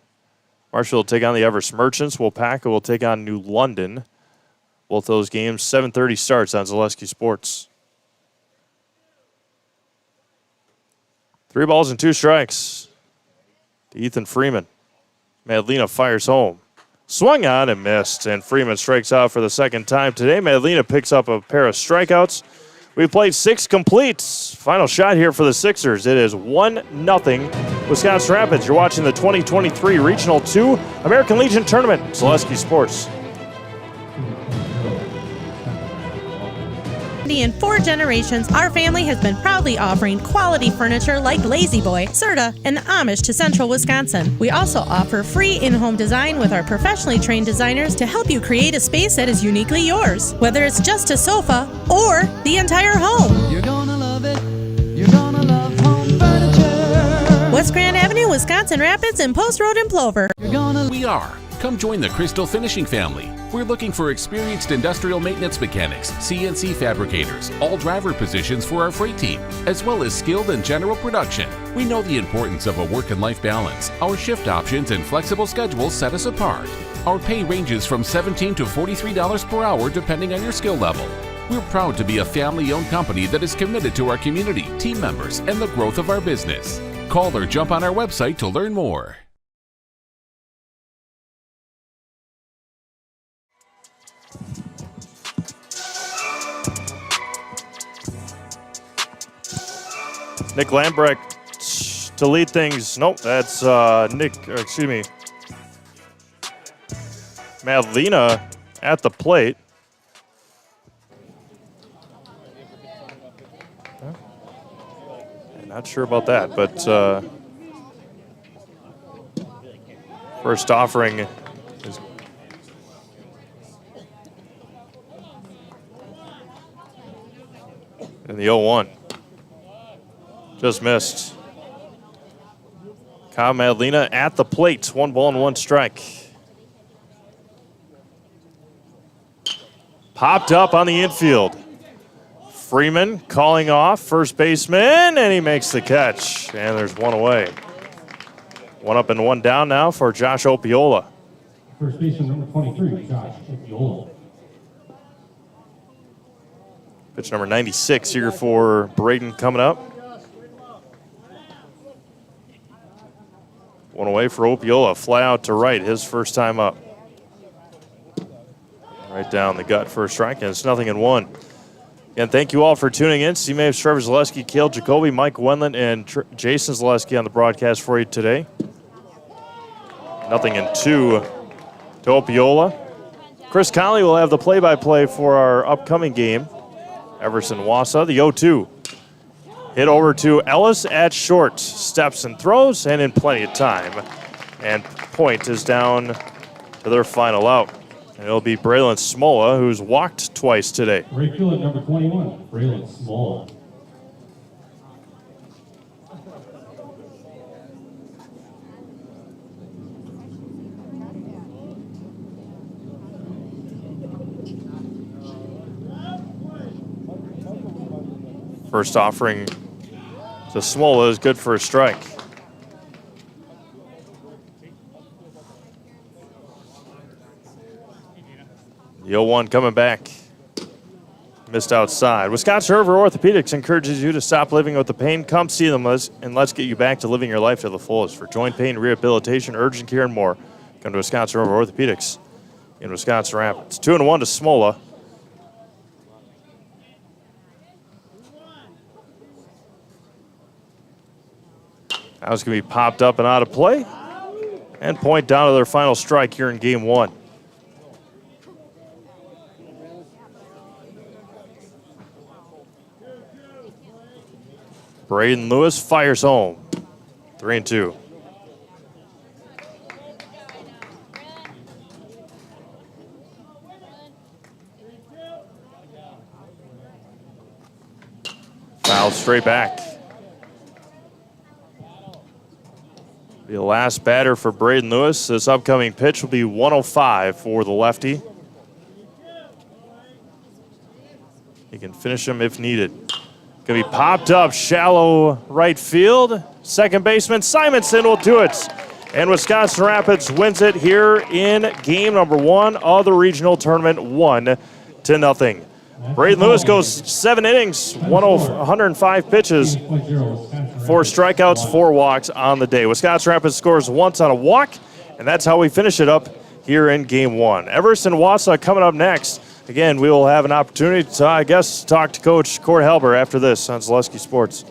the Everest Merchants. Wapaka will take on New London. Both those games, 7:30 starts on Zaleski Sports. 3 balls and 2 strikes to Ethan Freeman. Madlena fires home. Swung on and missed, and Freeman strikes out for the second time today. Madlena picks up a pair of strikeouts. We played 6 completes. Final shot here for the Sixers. It is 1-0 Wisconsin Rapids. You're watching the 2023 Regional 2 American Legion Tournament, Zaleski Sports. In 4 generations, our family has been proudly offering quality furniture like Lazy Boy, Serta, and the Amish to Central Wisconsin. We also offer free in-home design with our professionally trained designers to help you create a space that is uniquely yours, whether it's just a sofa or the entire home. You're gonna love it. You're gonna love home furniture. West Grand Avenue, Wisconsin Rapids, and Post Road in Plover. We are. Come join the Crystal Finishing family. We're looking for experienced industrial maintenance mechanics, CNC fabricators, all driver positions for our freight team, as well as skilled and general production. We know the importance of a work and life balance. Our shift options and flexible schedules set us apart. Our pay ranges from $17 to $43 per hour depending on your skill level. We're proud to be a family-owned company that is committed to our community, team members, and the growth of our business. Call or jump on our website to learn more. Nick Lambrecht to lead things. Nope, that's Madlena at the plate. Not sure about that, but first offering is in the 0-1. Just missed. Kyle Madlena at the plate. 1 ball and 1 strike. Popped up on the infield. Freeman calling off first baseman, and he makes the catch. And there's 1 away. 1 up and 1 down now for Josh Opiola. First baseman number 23, Josh Opiola. Pitch number 96 here for Braden coming up. 1 away for Opiola. Fly out to right, his first time up. Right down the gut for a strike, and it's 0-1. Again, thank you all for tuning in. Steve Maves, Trevor Zaleski, Cale Jacoby, Mike Wendland, and Jason Zaleski on the broadcast for you today. 0-2 to Opiola. Chris Conley will have the play-by-play for our upcoming game. Everson Wassa, the 0-2. Hit over to Ellis at short. Steps and throws, and in plenty of time. And point is down to their final out. And it'll be Braylon Smola, who's walked twice today. Right field at number 21, Braylon Smola. First offering to Smola is good for a strike. The 0-1 coming back. Missed outside. Wisconsin River Orthopedics encourages you to stop living with the pain. Come see them and let's get you back to living your life to the fullest. For joint pain, rehabilitation, urgent care, and more, come to Wisconsin River Orthopedics in Wisconsin Rapids. 2-1 to Smola. That was going to be popped up and out of play. And point down to their final strike here in game 1. Braden Lewis fires home. 3-2. Foul straight back. Be the last batter for Braden Lewis. This upcoming pitch will be 105 for the lefty. He can finish him if needed. Going to be popped up, shallow right field. Second baseman Simonson will do it. And Wisconsin Rapids wins it here in game number 1 of the regional tournament, 1-0. Braden Lewis goes 7 innings, 105 pitches, 4 strikeouts, 4 walks on the day. Wisconsin Rapids scores once on a walk, and that's how we finish it up here in game 1. Everson Wassa coming up next. Again, we will have an opportunity to, talk to Coach Cord Halber after this on Zaleski Sports.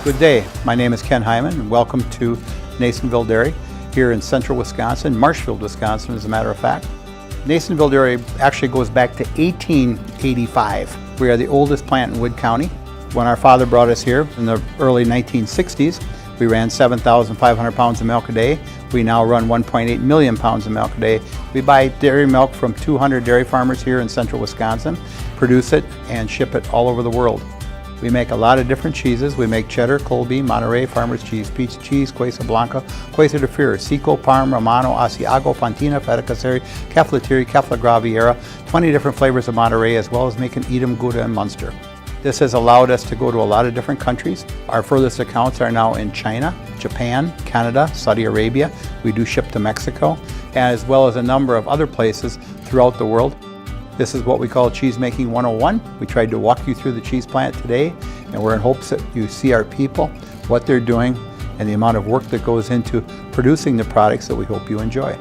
Good day. My name is Ken Hyman, and welcome to Nasonville Dairy here in central Wisconsin, Marshfield, Wisconsin, as a matter of fact. Nasonville Dairy actually goes back to 1885. We are the oldest plant in Wood County. When our father brought us here in the early 1960s, we ran 7,500 pounds of milk a day. We now run 1.8 million pounds of milk a day. We buy dairy milk from 200 dairy farmers here in central Wisconsin, produce it, and ship it all over the world. We make a lot of different cheeses. We make cheddar, Colby, Monterey, Farmer's Cheese, Peach Cheese, Quesa Blanca, Quesa de Fir, Seco, Parm, Romano, Asiago, Fontina, Feta Caseri, Cafetieri, Cafla Graviera, 20 different flavors of Monterey, as well as making Edam, Gouda, and Munster. This has allowed us to go to a lot of different countries. Our furthest accounts are now in China, Japan, Canada, Saudi Arabia. We do ship to Mexico, as well as a number of other places throughout the world. This is what we call Cheese Making 101. We tried to walk you through the cheese plant today, and we're in hopes that you see our people, what they're doing, and the amount of work that goes into producing the products that we hope you enjoy.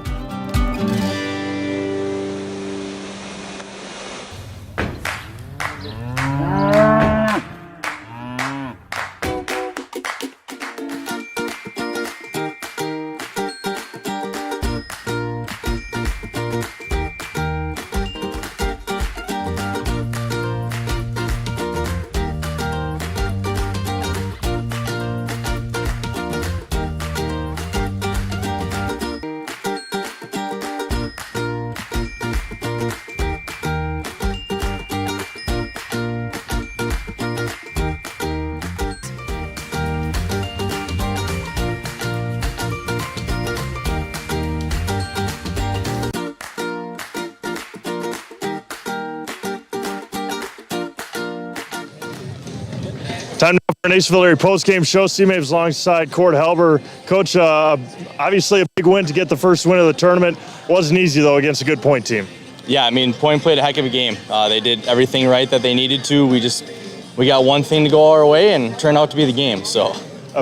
Time now for our Nasonville Dairy post-game show. C-Maves alongside Cord Halber. Coach, obviously a big win to get the first win of the tournament. Wasn't easy, though, against a good Point team. Yeah, I mean, Point played a heck of a game. They did everything right that they needed to. We got one thing to go our way and turned out to be the game. So,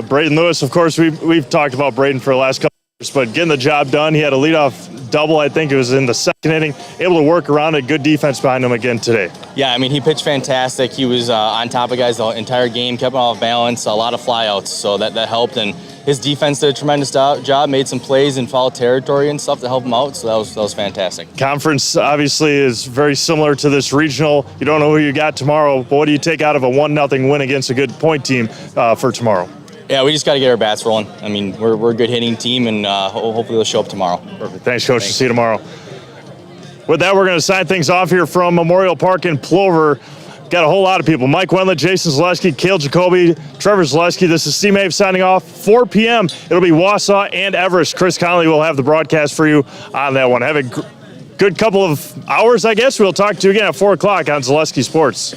Braden Lewis, of course, we've talked about Braden for the last couple of years, but getting the job done. He had a leadoff double, I think it was in the second inning, able to work around it. Good defense behind him again today. Yeah, I mean, he pitched fantastic. He was on top of guys the entire game, kept him off balance, a lot of flyouts, so that helped. And his defense did a tremendous job, made some plays in foul territory and stuff to help him out, so that was fantastic. Conference obviously is very similar to this regional. You don't know who you got tomorrow, but what do you take out of a 1-0 win against a good Point team for tomorrow? Yeah, we just got to get our bats rolling. I mean, we're a good hitting team, and hopefully they'll show up tomorrow. Perfect. Thanks, Coach. We'll see you tomorrow. With that, we're going to sign things off here from Memorial Park in Plover. Got a whole lot of people. Mike Wendland, Jason Zaleski, Cale Jacoby, Trevor Zaleski. This is C-Mave signing off. 4 p.m. It'll be Wausau and Everest. Chris Connolly will have the broadcast for you on that one. Have a good couple of hours, I guess. We'll talk to you again at 4 o'clock on Zaleski Sports.